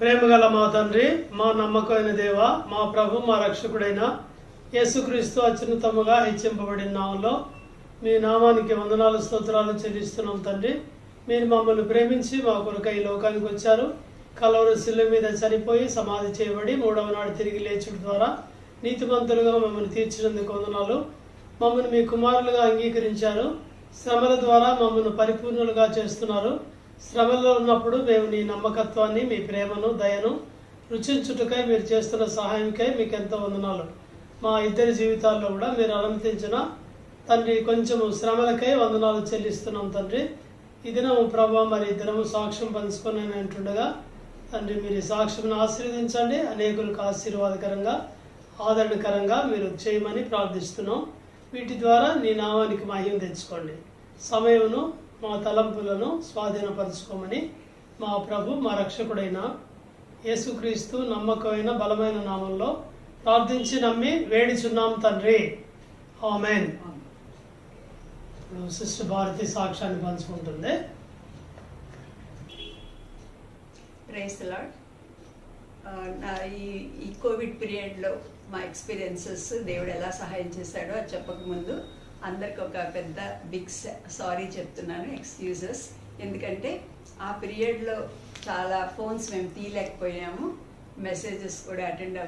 ప్రేమగల మా తండ్రి, మా నమ్మకమైన దేవ, మా ప్రభు, మా రక్షకుడైన యేసుక్రీస్తు అత్యున్నతముగా హెచ్చింపబడిన నామంలో మీ నామానికి వందనాలు స్తోత్రాలు చెల్లిస్తున్నాం తండ్రి. మీరు మమ్మల్ని ప్రేమించి మా కొరకై ఈ లోకానికి వచ్చారు. కలవరి శిలువ మీద చనిపోయి సమాధి చేయబడి మూడవ నాడు తిరిగి లేచుట ద్వారా నీతిమంతులుగా మమ్మల్ని తీర్చినందుకు వందనాలు. మమ్మల్ని మీ కుమారులుగా అంగీకరించారు. శ్రమల ద్వారా మమ్మల్ని పరిపూర్ణులుగా చేస్తున్నారు. శ్రమల్లో ఉన్నప్పుడు మేము నీ నమ్మకత్వాన్ని, మీ ప్రేమను, దయను రుచించుటకై మీరు చేస్తున్న సహాయంకై మీకు ఎంతో వందనాలు. మా ఇద్దరి జీవితాల్లో కూడా మీరు అనుమతించిన తండ్రి కొంచెము శ్రమలకై వందనాలు చెల్లిస్తున్నాం తండ్రి. ఈ దినము ప్రభు మరి ఇద్దరము సాక్ష్యం పంచుకొని అంటుండగా తండ్రి మీరు ఈ సాక్ష్యం ఆశీర్వదించండి. అనేకులకు ఆశీర్వాదకరంగా, ఆదరణకరంగా మీరు చేయమని ప్రార్థిస్తున్నాం. వీటి ద్వారా నీ నామానికి మహిమ తెచ్చుకోండి. సమయమును, మా తలంపులను స్వాధీనపరచుకోమని మా ప్రభు, మా రక్షకుడైన యేసుక్రీస్తు నమ్మకమైన బలమైన నామంలో ప్రార్థించి నమ్మి వేడిచున్నాం తండ్రి. ఆమేన్. ఇప్పుడు సిస్టర్ భారతి సాక్ష్యాన్ని పంచుకుంటుంది. Praise the lord. నా ఈ కోవిడ్ పీరియడ్లో మా ఎక్స్పీరియన్సెస్ దేవుడు ఎలా సహాయం చేశాడో అది చెప్పకముందు అందరికి ఒక పెద్ద బిగ్ సారీ చెప్తున్నాను, ఎక్స్క్యూజెస్. ఎందుకంటే ఆ పీరియడ్లో చాలా ఫోన్స్ మేము తీయలేకపోయాము, మెసేజెస్ కూడా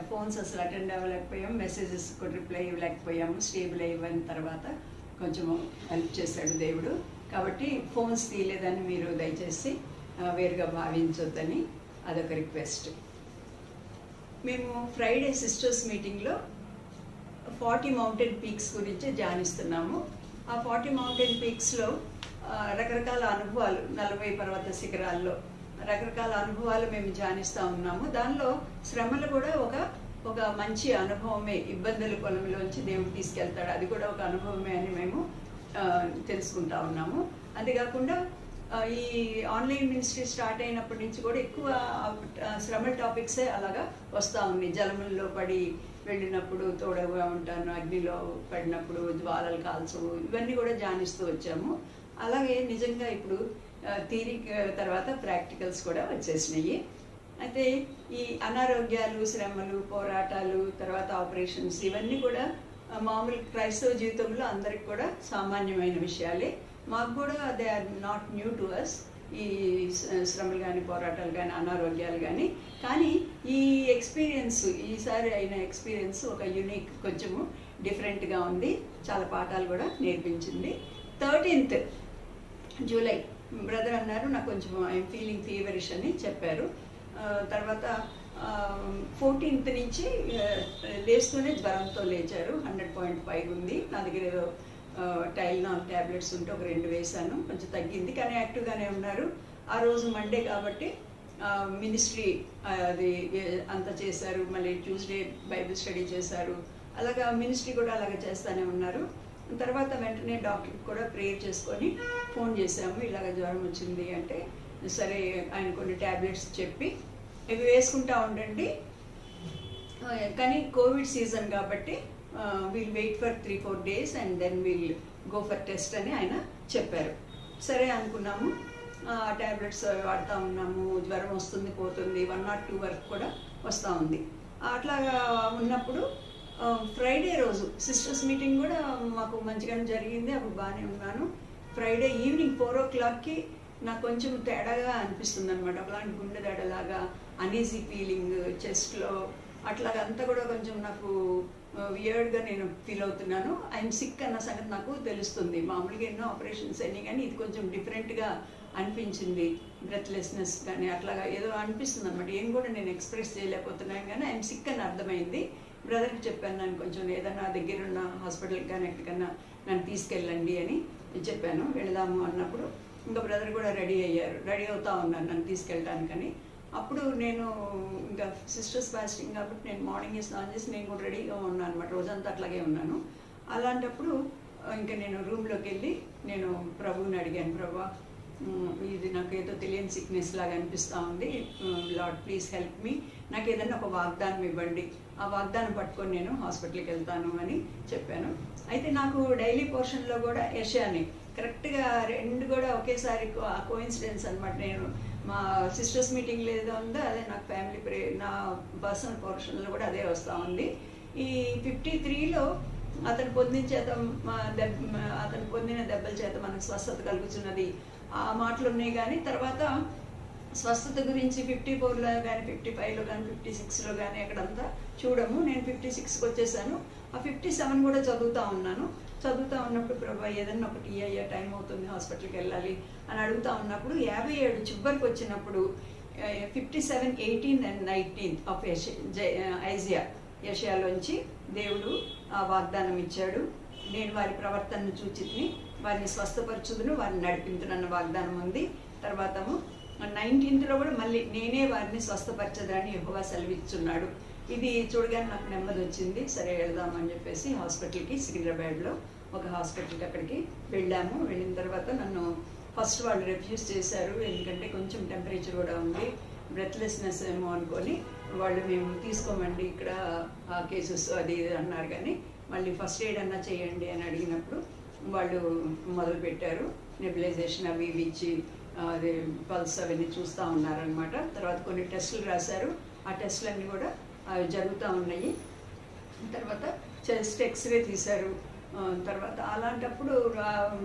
ఫోన్స్ అసలు అటెండ్ అవ్వలేకపోయాము, మెసేజెస్ కూడా రిప్లై ఇవ్వలేకపోయాము. స్టేబుల్ అయిన తర్వాత కొంచెం హెల్ప్ చేశాడు దేవుడు. కాబట్టి ఫోన్స్ తీయలేదని మీరు దయచేసి వేరుగా భావించొద్దని అదొక రిక్వెస్ట్. మేము ఫ్రైడే సిస్టర్స్ మీటింగ్లో 40 మౌంటైన్ పీక్స్ గురించి ధ్యానిస్తున్నాము. ఆ 40 మౌంటైన్ పీక్స్లో రకరకాల అనుభవాలు, 40 పర్వత శిఖరాల్లో రకరకాల అనుభవాలు మేము ధ్యానిస్తూ ఉన్నాము. దానిలో శ్రమలు కూడా ఒక మంచి అనుభవమే. ఇబ్బందుల పొలంలోంచి దేవుడు తీసుకెళ్తాడు, అది కూడా ఒక అనుభవమే అని మేము తెలుసుకుంటా ఉన్నాము. అంతేకాకుండా ఈ ఆన్లైన్ మినిస్ట్రీ స్టార్ట్ అయినప్పటి నుంచి కూడా ఎక్కువ శ్రమల టాపిక్సే అలాగా వస్తూ ఉంది. జలముల్లో పడి వెళ్ళినప్పుడు తోడుగా ఉంటాను, అగ్నిలో పడినప్పుడు జ్వాలలు కాల్చు, ఇవన్నీ కూడా ధ్యానిస్తూ వచ్చాము. అలాగే నిజంగా ఇప్పుడు థియరీ తర్వాత ప్రాక్టికల్స్ కూడా వచ్చేసినాయి. అయితే ఈ అనారోగ్యాలు, శ్రమలు, పోరాటాలు, తర్వాత ఆపరేషన్స్, ఇవన్నీ కూడా మామూలు క్రైస్తవ జీవితంలో అందరికి కూడా సామాన్యమైన విషయాలే. మాకు కూడా they are not new to us, ఈ శ్రమలు కానీ, పోరాటాలు కానీ, అనారోగ్యాలు కానీ. కానీ ఈ ఎక్స్పీరియన్స్, ఈసారి అయిన ఎక్స్పీరియన్స్ ఒక యూనిక్, కొంచెము డిఫరెంట్గా ఉంది. చాలా పాఠాలు కూడా నేర్పించింది. 13th జూలై బ్రదర్ అన్నారు, నాకు కొంచెం ఐఎమ్ ఫీలింగ్ ఫీవరిష్ అని చెప్పారు. తర్వాత 14th నుంచి లేస్తూనే జ్వరంతో లేచారు. 100.5 ఉంది. నా దగ్గర ఏదో టైల్నాల్ ట్యాబ్లెట్స్ ఉంటే ఒక 2 వేసాను, కొంచెం తగ్గింది. కానీ యాక్టివ్గానే ఉన్నారు. ఆ రోజు మండే కాబట్టి మినిస్ట్రీ అది అంతా చేశారు. మళ్ళీ ట్యూస్డే బైబిల్ స్టడీ చేశారు. అలాగా మినిస్ట్రీ కూడా అలాగే చేస్తూనే ఉన్నారు. తర్వాత వెంటనే డాక్టర్కి కూడా ప్రేయర్ చేసుకొని ఫోన్ చేసాము, ఇలాగ జ్వరం వచ్చింది అంటే. సరే, ఆయన కొన్ని ట్యాబ్లెట్స్ చెప్పి ఇవి వేసుకుంటా ఉండండి, కానీ కోవిడ్ సీజన్ కాబట్టి will wait for 3-4 days and then will go for test అని ఆయన చెప్పారు. సరే అనుకున్నాము. ట్యాబ్లెట్స్ వాడుతూ ఉన్నాము. జ్వరం వస్తుంది, పోతుంది, 1 or 2 వరకు కూడా వస్తూ ఉంది. అట్లాగా ఉన్నప్పుడు ఫ్రైడే రోజు సిస్టర్స్ మీటింగ్ కూడా మాకు మంచిగానే జరిగింది. అప్పుడు బాగానే ఉన్నాను. ఫ్రైడే ఈవినింగ్ 4 o'clockకి నాకు కొంచెం తేడాగా అనిపిస్తుంది అనమాట. అలాంటి గుండె దడలాగా, అనీజీ ఫీలింగ్ చెస్ట్లో, అట్లాగా అంతా కూడా కొంచెం నాకు వియర్డ్గా నేను ఫీల్ అవుతున్నాను. ఐఎమ్ సిక్ అన్న సంగతి నాకు తెలుస్తుంది. మామూలుగా ఎన్నో ఆపరేషన్స్ అయినాయి, కానీ ఇది కొంచెం డిఫరెంట్గా అనిపించింది. బ్రెత్లెస్నెస్ కానీ అట్లాగా ఏదో అనిపిస్తుంది అనమాట. ఏం కూడా నేను ఎక్స్ప్రెస్ చేయలేకపోతున్నాను, కానీ ఐఎమ్ సిక్ అని అర్థమైంది. బ్రదర్కి చెప్పాను, నన్ను కొంచెం ఏదన్నా దగ్గరున్న హాస్పిటల్కి కానీ ఎక్కడికన్నా నన్ను తీసుకెళ్ళండి అని చెప్పాను. వెళదాము అన్నప్పుడు ఇంకా బ్రదర్ కూడా రెడీ అయ్యారు. రెడీ అవుతా ఉన్నాను నన్ను తీసుకెళ్ళడానికని. అప్పుడు నేను ఇంకా సిస్టర్స్ ఫాస్టింగ్ కాబట్టి నేను మార్నింగ్ స్నానం చేసి నేను కూడా రెడీగా ఉన్నాను అనమాట. రోజంతా అట్లాగే ఉన్నాను. అలాంటప్పుడు ఇంకా నేను రూమ్లోకి వెళ్ళి నేను ప్రభువుని అడిగాను, ప్రభా ఇది నాకు ఏదో తెలియని సిక్నెస్ లాగా అనిపిస్తూ ఉంది, లార్డ్ ప్లీజ్ హెల్ప్ మీ, నాకు ఏదైనా ఒక వాగ్దానం ఇవ్వండి, ఆ వాగ్దానం పట్టుకొని నేను హాస్పిటల్కి వెళ్తాను అని చెప్పాను. అయితే నాకు డైలీ పోర్షన్లో కూడా యెషయాని కరెక్ట్గా 2 కూడా ఒకేసారి కోయిన్సిడెన్స్ అనమాట. నేను మా సిస్టర్స్ మీటింగ్లో ఏదో ఉందో అదే నాకు ఫ్యామిలీ నా పర్సనల్ పోర్షన్లో కూడా అదే వస్తూ ఉంది. ఈ 53లో అతను పొందిన దెబ్బల చేత మనకు స్వస్థత కలుగుతున్నది ఆ మాటలు ఉన్నాయి. కానీ తర్వాత స్వస్థత గురించి 54లో కానీ 55లో కానీ 56లో కానీ అక్కడంతా చూడము. నేను 56కి వచ్చేసాను. ఆ 57 కూడా చదువుతూ ఉన్నప్పుడు ప్రభా ఏదన్నా ఒకటి అయ్యా టైం అవుతుంది, హాస్పిటల్కి వెళ్ళాలి అని అడుగుతూ ఉన్నప్పుడు 57 చివరికి వచ్చినప్పుడు 57, 18 and 19 ఆఫ్ యెషయాలోంచి దేవుడు ఆ వాగ్దానం ఇచ్చాడు. నేను వారి ప్రవర్తనను చూచితిని, వారిని స్వస్థపరచుదును, వారిని నడిపించునన్న వాగ్దానం ఉంది. తర్వాత 19లో కూడా మళ్ళీ నేనే వారిని స్వస్థపరచదని యెహోవా సెలవిచ్చున్నాడు. ఇది చూడగానే నాకు నెమ్మది వచ్చింది. సరే వెళ్దామని చెప్పేసి హాస్పిటల్కి, సికింద్రాబాద్లో ఒక హాస్పిటల్కి అక్కడికి వెళ్ళాము. వెళ్ళిన తర్వాత నన్ను ఫస్ట్ వాళ్ళు రిఫ్యూజ్ చేశారు, ఎందుకంటే కొంచెం టెంపరేచర్ కూడా ఉంది, బ్రెత్లెస్నెస్ ఏమో అనుకొని వాళ్ళు మేము తీసుకోమండి ఇక్కడ ఆ కేసెస్ అది అన్నారు. కానీ మళ్ళీ ఫస్ట్ ఎయిడ్ అన్నా చేయండి అని అడిగినప్పుడు వాళ్ళు మొదలుపెట్టారు. నెబులైజేషన్ అవి ఇవి ఇచ్చి అదే పల్స్ అవన్నీ చూస్తూ ఉన్నారనమాట. తర్వాత కొన్ని టెస్టులు రాశారు. ఆ టెస్టులన్నీ కూడా జరుగుతూ ఉన్నాయి. తర్వాత చెస్ట్ ఎక్స్రే తీశారు. తర్వాత అలాంటప్పుడు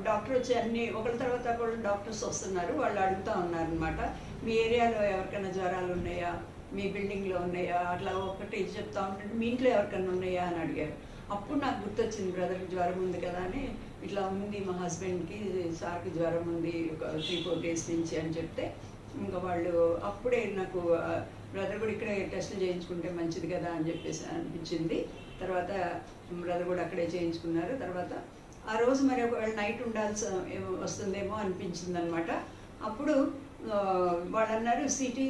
డాక్టర్ వచ్చి అన్ని ఒకరి తర్వాత ఒకళ్ళు డాక్టర్స్ వస్తున్నారు. వాళ్ళు అడుగుతూ ఉన్నారనమాట, మీ ఏరియాలో ఎవరికైనా జ్వరాలు ఉన్నాయా, మీ బిల్డింగ్లో ఉన్నాయా, అట్లా ఒకటి చెప్తా ఉంటుంటే మీ ఇంట్లో ఎవరికైనా ఉన్నాయా అని అడిగారు. అప్పుడు నాకు గుర్తొచ్చింది, బ్రదర్కి జ్వరం ఉంది కదా అని. ఇట్లా ఉంది మా హస్బెండ్కి, సార్కి జ్వరం ఉంది ఒక 3-4 days నుంచి అని చెప్తే ఇంకా వాళ్ళు అప్పుడే నాకు బ్రదర్ కూడా ఇక్కడే టెస్టులు చేయించుకుంటే మంచిది కదా అని చెప్పేసి అనిపించింది. తర్వాత బ్రదర్ కూడా అక్కడే చేయించుకున్నారు. తర్వాత ఆ రోజు మరి ఒకవేళ నైట్ ఉండాల్సి వస్తుందేమో అనిపించింది అనమాట. అప్పుడు వాళ్ళు అన్నారు సిటీ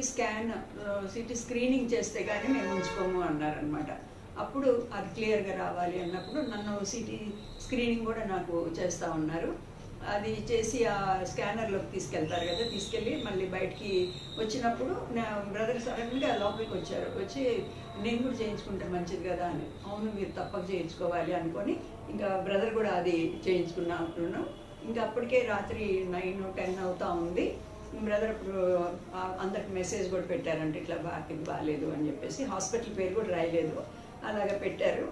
స్క్రీనింగ్ చేస్తే కానీ మేము ఉంచుకోము అన్నారనమాట. అప్పుడు అది క్లియర్గా రావాలి అన్నప్పుడు నన్ను సిటీ స్క్రీనింగ్ కూడా నాకు చేస్తూ ఉన్నారు. అది చేసి ఆ స్కానర్లోకి తీసుకెళ్తారు కదా, తీసుకెళ్ళి మళ్ళీ బయటికి వచ్చినప్పుడు నా బ్రదర్ సడన్గా లోపలికి వచ్చారు. వచ్చి నేను కూడా చేయించుకుంటే మంచిది కదా అని. అవును మీరు తప్పక చేయించుకోవాలి అనుకొని ఇంకా బ్రదర్ కూడా అది చేయించుకున్నాను. ఇంకా అప్పటికే రాత్రి 9-10 అవుతా ఉంది. బ్రదర్ ఇప్పుడు అందరికి మెసేజ్ కూడా పెట్టారంటే ఇట్లా బాగాలేదు అని చెప్పేసి, హాస్పిటల్ పేరు కూడా రాయలేదు, అలాగా పెట్టారు.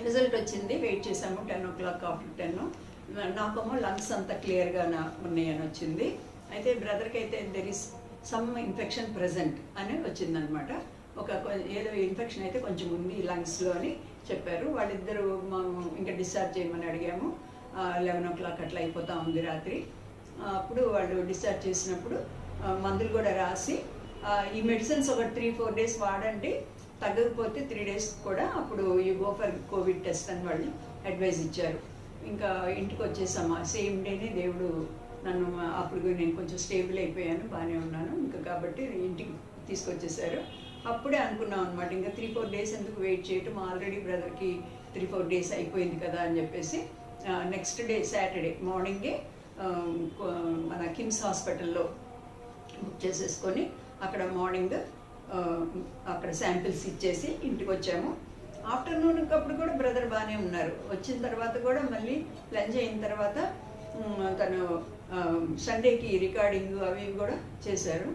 రిజల్ట్ వచ్చింది, వెయిట్ చేసాము. 10 o'clock ఆఫ్టర్ 10 నాకేమో లంగ్స్ అంతా క్లియర్గా ఉన్నాయని వచ్చింది. అయితే బ్రదర్కి అయితే there is some infection present అని వచ్చిందనమాట. ఏదో ఇన్ఫెక్షన్ అయితే కొంచెం ఉంది లంగ్స్లో అని చెప్పారు. వాళ్ళిద్దరూ ఇంకా డిశ్చార్జ్ చేయమని అడిగాము. 11 o'clock అట్లా అయిపోతూ ఉంది రాత్రి. అప్పుడు వాళ్ళు డిశ్చార్జ్ చేసినప్పుడు మందులు కూడా రాసి ఈ మెడిసిన్స్ ఒక 3-4 days వాడండి, తగ్గకపోతే 3 days కూడా అప్పుడు you go for Covid test అని వాళ్ళు అడ్వైజ్ ఇచ్చారు. ఇంకా ఇంటికి వచ్చేసాము. సేమ్ డేనే దేవుడు నన్ను అప్పుడు నేను కొంచెం స్టేబుల్ అయిపోయాను, బాగానే ఉన్నాను ఇంకా కాబట్టి ఇంటికి తీసుకొచ్చేసారు. అప్పుడే అనుకున్నాం అనమాట, ఇంకా 3-4 days ఎందుకు వెయిట్ చేయటం, ఆల్రెడీ బ్రదర్కి 3-4 days అయిపోయింది కదా అని చెప్పేసి నెక్స్ట్ డే సాటర్డే మార్నింగే మన కిమ్స్ హాస్పిటల్లో బుక్ చేసేసుకొని అక్కడ మార్నింగ్ అక్కడ శాంపిల్స్ ఇచ్చేసి ఇంటికి వచ్చాము. ఆఫ్టర్నూన్ అప్పుడు కూడా బ్రదర్ బాగానే ఉన్నారు. వచ్చిన తర్వాత కూడా మళ్ళీ లంచ్ అయిన తర్వాత తను సండేకి రికార్డింగ్ అవి కూడా చేశారు.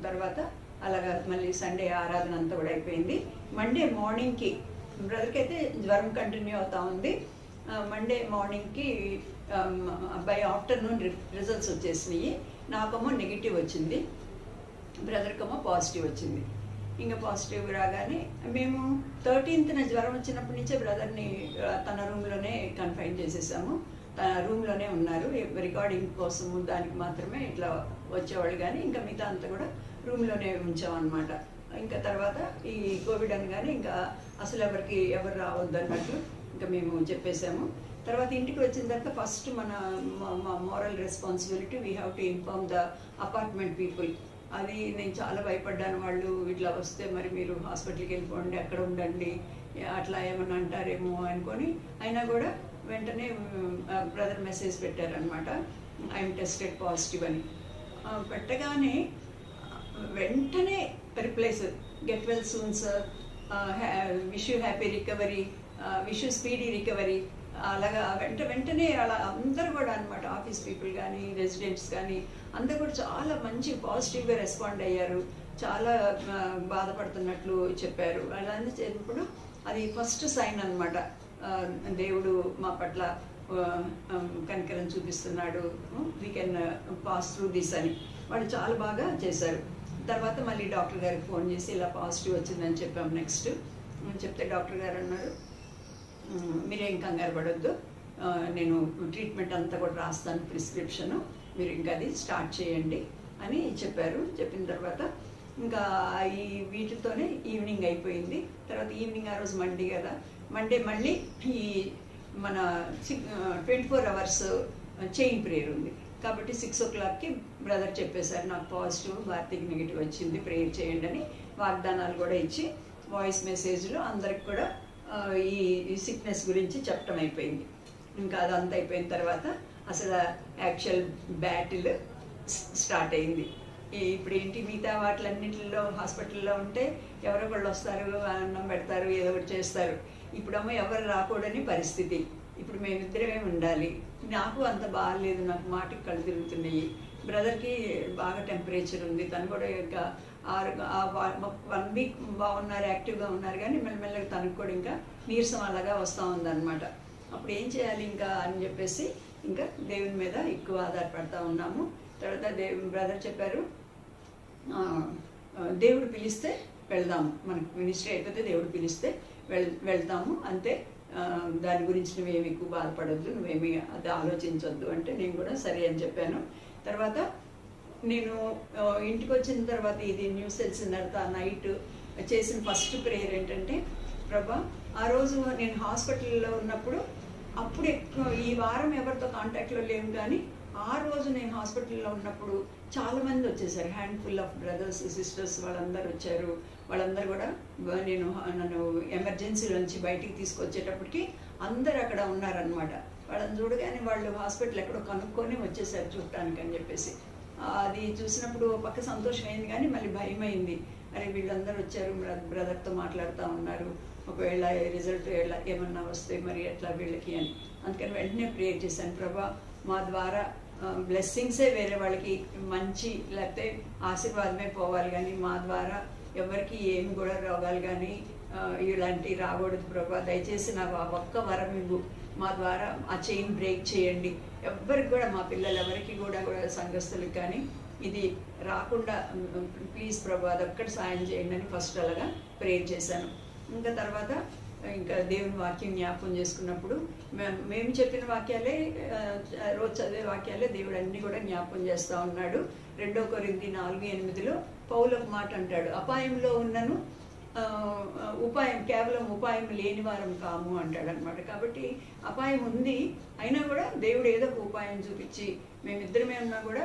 తర్వాత అలాగా మళ్ళీ సండే ఆరాధన అంతా కూడా అయిపోయింది. మండే మార్నింగ్కి బ్రదర్కి అయితే జ్వరం కంటిన్యూ అవుతూ ఉంది. మండే మార్నింగ్కి బై ఆఫ్టర్నూన్ రిజల్ట్స్ వచ్చేసినాయి. నాకేమో నెగిటివ్ వచ్చింది, బ్రదర్కేమో పాజిటివ్ వచ్చింది. ఇంకా పాజిటివ్ రాగానే మేము 13th జ్వరం వచ్చినప్పటి నుంచే బ్రదర్ని తన రూమ్లోనే కన్ఫైన్ చేసేసాము. తన రూమ్లోనే ఉన్నారు. రికార్డింగ్ కోసము దానికి మాత్రమే ఇట్లా వచ్చేవాళ్ళు, కానీ ఇంకా మిగతా అంతా కూడా రూమ్లోనే ఉంచామన్నమాట. ఇంకా తర్వాత ఈ కోవిడ్ అనగానే ఇంకా అసలు ఎవరు రావద్దు అన్నట్టు ఇంకా మేము చెప్పేసాము. తర్వాత ఇంటికి వచ్చిన తర్వాత ఫస్ట్ మన moral responsibility we have to inform the apartment people. అది నేను చాలా భయపడ్డాను. వాళ్ళు ఇట్లా వస్తే మరి మీరు హాస్పిటల్కి వెళ్ళిపోండి, అక్కడ ఉండండి, అట్లా ఏమన్నా అంటారేమో అనుకొని, అయినా కూడా వెంటనే బ్రదర్ మెసేజ్ పెట్టారనమాట, ఐఎమ్ టెస్టెడ్ పాజిటివ్ అని. పెట్టగానే వెంటనే replies, get well soon sir, wish you happy recovery, wish you speedy recovery, అలాగా వెంటనే అలా అందరూ కూడా అనమాట, ఆఫీస్ పీపుల్ కానీ రెసిడెంట్స్ కానీ అందరూ కూడా చాలా మంచి పాజిటివ్గా రెస్పాండ్ అయ్యారు. చాలా బాధపడుతున్నట్లు చెప్పారు. అలా చెప్పినప్పుడు అది ఫస్ట్ సైన్ అనమాట, దేవుడు మా పట్ల కనికరం చూపిస్తున్నాడు, we can pass through this అని వాళ్ళు చాలా బాగా చేశారు. తర్వాత మళ్ళీ డాక్టర్ గారికి ఫోన్ చేసి ఇలా పాజిటివ్ వచ్చిందని చెప్పాం. నెక్స్ట్ చెప్తే డాక్టర్ గారు అన్నారు, మీరేం కంగారు పడొద్దు, నేను ట్రీట్మెంట్ అంతా కూడా రాస్తాను, ప్రిస్క్రిప్షను, మీరు ఇంకా అది స్టార్ట్ చేయండి అని చెప్పారు. చెప్పిన తర్వాత ఇంకా ఈ వీటితోనే ఈవినింగ్ అయిపోయింది. తర్వాత ఈవినింగ్ ఆ రోజు మండే కదా, మండే మళ్ళీ ఈ మన 24 hours చైన్ ప్రేయర్ ఉంది కాబట్టి 6 o'clockకి బ్రదర్ చెప్పేశారు, నాకు పాజిటివ్, భారతికి నెగిటివ్ వచ్చింది, ప్రేయర్ చేయండి అని వాగ్దానాలు కూడా ఇచ్చి వాయిస్ మెసేజ్లో అందరికి కూడా ఈ సిక్నెస్ గురించి చెప్పడం అయిపోయింది. ఇంకా అదంతా అయిపోయిన తర్వాత అసలు యాక్చువల్ బ్యాటిల్ స్టార్ట్ అయింది. ఇప్పుడు ఏంటి, మిగతా వాటిలన్నింటిలో హాస్పిటల్లో ఉంటే ఎవరో వాళ్ళు వస్తారు, అన్నం పెడతారు, ఏదో ఒకటి చేస్తారు. ఇప్పుడేమో ఎవరు రాకూడని పరిస్థితి. ఇప్పుడు మేమిద్దరమే ఉండాలి. నాకు అంత బాగాలేదు, నాకు మాటికి కళ్ళు తిరుగుతున్నాయి. బ్రదర్కి బాగా టెంపరేచర్ ఉంది, తను కూడా ఇంకా 1 week బాగున్నారు, యాక్టివ్గా ఉన్నారు, కానీ మెల్లమెల్లగా తనకు కూడా ఇంకా నీరసం అలాగా వస్తూ ఉందన్నమాట. అప్పుడు ఏం చేయాలి ఇంకా అని చెప్పేసి ఇంకా దేవుని మీద ఎక్కువ ఆధారపడతా ఉన్నాము. తర్వాత బ్రదర్ చెప్పారు, దేవుడు పిలిస్తే వెళ్దాము, మనకు మినిస్ట్రీ అయిపోతే దేవుడు పిలిస్తే వెళ్తాము అంతే, దాని గురించి నువ్వేమి ఎక్కువ బాధపడొద్దు, నువ్వేమి అది ఆలోచించొద్దు అంటే నేను కూడా సరే అని చెప్పాను. తర్వాత నేను ఇంటికి వచ్చిన తర్వాత ఇది న్యూస్ తెలిసిన తర్వాత నైట్ చేసిన ఫస్ట్ ప్రేయర్ ఏంటంటే, ప్రభా ఆ రోజు నేను హాస్పిటల్లో ఉన్నప్పుడు అప్పుడు ఈ వారం ఎవరితో కాంటాక్ట్లో లేవు, కానీ ఆ రోజు నేను హాస్పిటల్లో ఉన్నప్పుడు చాలామంది వచ్చేసారు, హ్యాండ్ఫుల్ ఆఫ్ బ్రదర్స్ సిస్టర్స్ వాళ్ళందరూ వచ్చారు. వాళ్ళందరూ కూడా నన్ను ఎమర్జెన్సీ నుంచి బయటికి తీసుకొచ్చేటప్పటికి అందరు అక్కడ ఉన్నారనమాట. వాళ్ళని చూడగానే వాళ్ళు హాస్పిటల్ ఎక్కడో కనుక్కొని వచ్చేసారు చూడటానికి అని చెప్పేసి. అది చూసినప్పుడు పక్క సంతోషం అయింది, కానీ మళ్ళీ భయమైంది. అరే వీళ్ళందరూ వచ్చారు, బ్రదర్తో మాట్లాడుతూ ఉన్నారు, ఒకవేళ రిజల్ట్ ఏమన్నా వస్తే మరి ఎట్లా వీళ్ళకి అని. అందుకని వెంటనే ప్రేయర్ చేశాను, ప్రభా మా ద్వారా బ్లెస్సింగ్సే వేరే వాళ్ళకి మంచి లేకపోతే ఆశీర్వాదమే పోవాలి, కానీ మా ద్వారా ఎవరికి ఏమి కూడా రోగాలు కానీ ఇలాంటివి రాకూడదు ప్రభా. దయచేసి నాకు ఆ ఒక్క వరం ఇవ్వు, మా ద్వారా ఆ చైన్ బ్రేక్ చేయండి, ఎవ్వరికి కూడా మా పిల్లలు ఎవరికి కూడా సంఘస్థులకు కానీ ఇది రాకుండా ప్లీజ్ ప్రభా అదొక్కటి సాయం చేయండి అని ఫస్ట్ అలాగా ప్రేయర్ చేశాను. ఇంకా తర్వాత ఇంకా దేవుని వాక్యం జ్ఞాపకం చేసుకున్నప్పుడు మేము చెప్పిన వాక్యాలే, రోజు చదివే వాక్యాలే దేవుడు అన్నీ కూడా జ్ఞాపకం చేస్తూ ఉన్నాడు. 2 కొరింథీ 4:8 పౌలు ఒక మాట అంటాడు, అపాయంలో ఉన్నను కేవలం ఉపాయం లేని వారం కాము అంటాడు అనమాట. కాబట్టి అపాయం ఉంది, అయినా కూడా దేవుడు ఏదో ఒక ఉపాయం చూపించి మేమిద్దరమే ఉన్నా కూడా,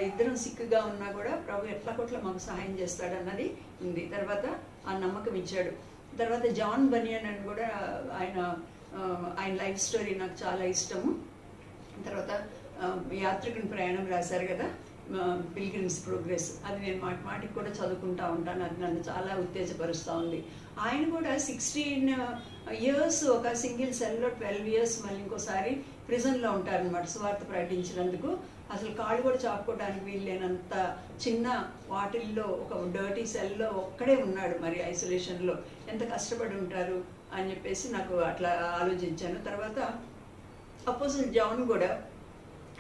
ఇద్దరం సిక్కుగా ఉన్నా కూడా ప్రభు ఎట్లా కొట్ల మాకు సహాయం చేస్తాడన్నది ఉంది. తర్వాత ఆ నమ్మకం ఇచ్చాడు. తర్వాత జాన్ బనియన్ అని కూడా ఆయన లైఫ్ స్టోరీ నాకు చాలా ఇష్టము. తర్వాత యాత్రికుని ప్రయాణం రాశారు కదా, పిల్గ్రిమ్స్ ప్రోగ్రెస్, అది నేను మాటికి కూడా చదువుకుంటూ ఉంటాను, అది నన్ను చాలా ఉత్తేజపరుస్తూ ఉంది. ఆయన కూడా 16 years ఒక సింగిల్ సెల్లో, 12 years మళ్ళీ ఇంకోసారి ప్రిజన్లో ఉంటారనమాట సువార్త ప్రకటించినందుకు. అసలు కాళ్ళు కూడా చాపుకోవడానికి వీల్లేనంత చిన్న వాటిల్లో ఒక డర్టీ సెల్లో ఒక్కడే ఉన్నాడు, మరి ఐసోలేషన్లో ఎంత కష్టపడి ఉంటారు అని చెప్పేసి నాకు అట్లా ఆలోచించాను. తర్వాత అపోజిల్ జాన్ కూడా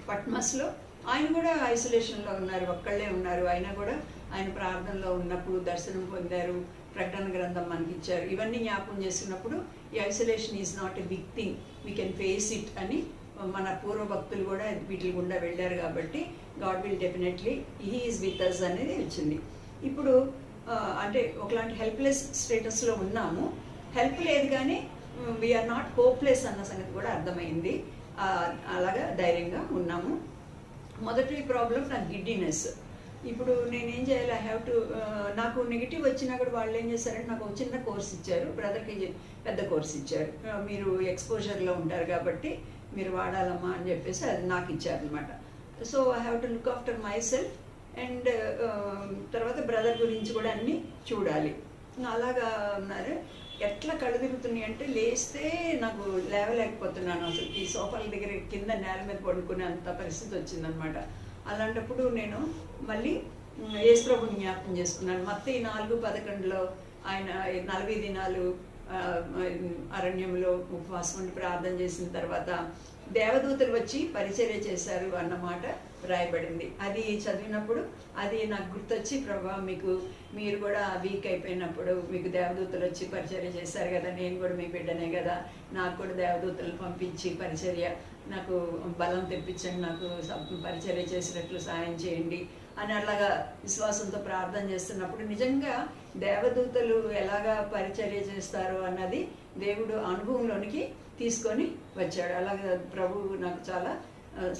పట్మస్లో ఆయన కూడా ఐసోలేషన్లో ఉన్నారు, ఒక్కళ్ళే ఉన్నారు. అయినా కూడా ఆయన ప్రార్థనలో ఉన్నప్పుడు దర్శనం పొందారు, ప్రకటన గ్రంథం మనకి ఇచ్చారు. ఇవన్నీ జ్ఞాపకం చేసినప్పుడు ఈ isolation is not a big thing, we can face it అని మన పూర్వ భక్తులు కూడా వీటి గుండా వెళ్ళారు. కాబట్టి God will definitely he is with us అనేది వచ్చింది. ఇప్పుడు అంటే ఒకలాంటి హెల్ప్లెస్ స్టేటస్లో ఉన్నాము, హెల్ప్ లేదు కానీ వీఆర్ నాట్ హోప్లెస్ అన్న సంగతి కూడా అర్థమైంది. అలాగా ధైర్యంగా ఉన్నాము. మొదటి ప్రాబ్లం నాకు గిడ్డినెస్. ఇప్పుడు నేనేం చేయాలి, ఐ హ్యావ్ టు, నాకు నెగిటివ్ వచ్చినా కూడా వాళ్ళు ఏం చేశారంటే నాకు ఒక చిన్న కోర్స్ ఇచ్చారు, బ్రదర్కి పెద్ద కోర్స్ ఇచ్చారు, మీరు ఎక్స్పోజర్లో ఉంటారు కాబట్టి మీరు వాడాలమ్మా అని చెప్పేసి అది నాకు ఇచ్చారనమాట. So I have to look after my self and తర్వాత బ్రదర్ గురించి కూడా అన్నీ చూడాలి. అలాగా ఉన్నారు. ఎట్లా కళ్ళు తిరుగుతున్నాయి అంటే లేస్తే నాకు లేవలేకపోతున్నాను. అసలు ఈ సోఫాల దగ్గర కింద నేల మీద పడుకునే అంత పరిస్థితి వచ్చిందనమాట. అలాంటప్పుడు నేను మళ్ళీ యేసుప్రభుని జ్ఞాపకం చేసుకున్నాను. మత్తయి 4:11లో ఆయన 40 దినాలు అరణ్యంలో ఉపవాసం ఉండి ప్రార్థన చేసిన తర్వాత దేవదూతలు వచ్చి పరిచర్య చేశారు అన్నమాట రాయబడింది. అది చదివినప్పుడు అది నాకు గుర్తొచ్చి, ప్రభా మీరు కూడా వీక్ అయిపోయినప్పుడు మీకు దేవదూతలు వచ్చి పరిచర్య చేశారు కదా, నేను కూడా మీ బిడ్డనే కదా, నాకు కూడా దేవదూతలు పంపించి పరిచర్య నాకు బలం తెప్పించండి, నాకు పరిచర్య చేసినట్లు సాయం చేయండి అని అలాగా విశ్వాసంతో ప్రార్థన చేస్తున్నప్పుడు నిజంగా దేవదూతలు ఎలాగా పరిచర్య చేస్తారు అన్నది దేవుడు అనుభవంలోనికి తీసుకొని వచ్చాడు. అలాగే ప్రభువు నాకు చాలా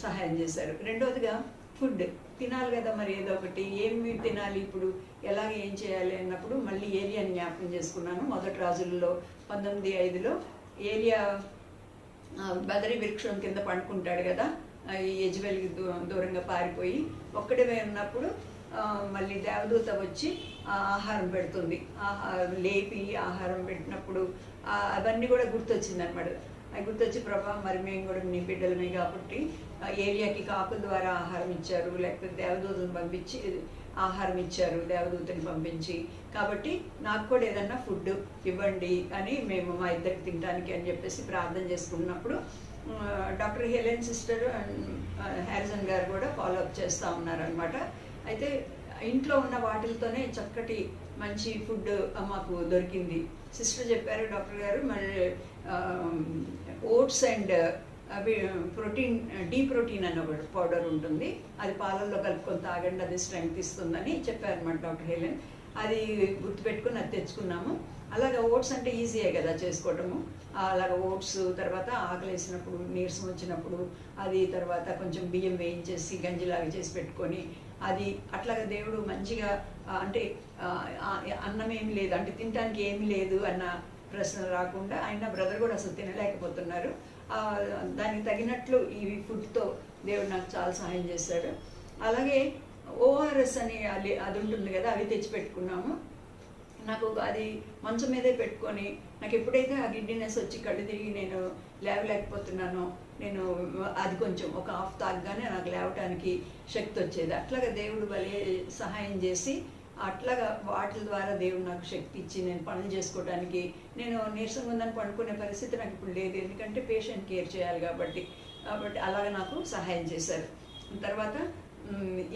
సహాయం చేశారు. రెండవదిగా ఫుడ్ తినాలి కదా, మరి ఏదో ఒకటి ఏమి తినాలి, ఇప్పుడు ఎలాగ ఏం చేయాలి అన్నప్పుడు మళ్ళీ ఏలియాని జ్ఞాపకం చేసుకున్నాను. మొదటి రాజుల్లో 19:5లో ఏలియా బదరి వృక్షం కింద పండుకుంటాడు కదా, ఈ యెజబెల్కి దూరంగా పారిపోయి ఒక్కడే ఉన్నప్పుడు మళ్ళీ దేవదూత వచ్చి ఆహారం పెడుతుంది. లేపి ఆహారం పెట్టినప్పుడు అవన్నీ కూడా గుర్తొచ్చింది అనమాట. అవి గుర్తొచ్చి, ప్రభా మరి మేము కూడా నీ బిడ్డలమే కాబట్టి ఏలియాకి కాకుల ద్వారా ఆహారం ఇచ్చారు, లేకపోతే దేవదూతను పంపించి ఆహారం ఇచ్చారు, దేవదూతని పంపించి, కాబట్టి నాకు కూడా ఏదన్నా ఫుడ్ ఇవ్వండి అని మేము మా ఇద్దరికి తినడానికి అని చెప్పేసి ప్రార్థన చేసుకున్నప్పుడు doctor Helen sister and Harrison గారు కూడా ఫాలోఅప్ చేస్తూ ఉన్నారనమాట. అయితే ఇంట్లో ఉన్న వాటితోనే చక్కటి మంచి ఫుడ్ మాకు దొరికింది. సిస్టర్ చెప్పారు, డాక్టర్ గారు మరి ఓట్స్ అండ్ అవి ప్రోటీన్ డీ ప్రోటీన్ అనే పౌడర్ ఉంటుంది, అది పాలల్లో కలుపుకొని తాగండి, అది స్ట్రెంగ్త్ ఇస్తుందని చెప్పారన్నమాట డాక్టర్ హెలెన్. అది గుర్తుపెట్టుకుని అది తెచ్చుకున్నాము. అలాగే ఓట్స్ అంటే ఈజీయే కదా చేసుకోవటము. అలాగే ఓట్స్ తర్వాత ఆకలి వేసినప్పుడు నీరసం వచ్చినప్పుడు అది తర్వాత కొంచెం బియ్యం వేయించేసి గంజిలాగా చేసి పెట్టుకొని అది అట్లాగా దేవుడు మంచిగా అంటే అన్నం ఏమి లేదు అంటే తినడానికి ఏమీ లేదు అన్న ప్రశ్న రాకుండా ఆయన బ్రదర్ కూడా అసలు తినలేకపోతున్నారు. దానికి తగినట్లు ఈ ఫుడ్తో దేవుడు నాకు చాలా సహాయం చేశాడు. అలాగే ఓఆర్ఎస్ అని అది ఉంటుంది కదా, అవి తెచ్చిపెట్టుకున్నాము. నాకు అది మంచం మీదే పెట్టుకొని నాకు ఎప్పుడైతే ఆ గిడ్డినెస్ వచ్చి కళ్ళు తిరిగి నేను లేవలేకపోతున్నానో నేను అది కొంచెం ఒక హాఫ్ తాగగానే నాకు లేవటానికి శక్తి వచ్చేది. అట్లాగా దేవుడు భలే సహాయం చేసి అట్లాగా వాటి ద్వారా దేవుడు నాకు శక్తి ఇచ్చి నేను పనులు చేసుకోవడానికి, నేను నీరసంగా ఉందని పండుకునే పరిస్థితి నాకు ఇప్పుడు లేదు, ఎందుకంటే పేషెంట్ కేర్ చేయాలి కాబట్టి అలాగా నాకు సహాయం చేశారు. తర్వాత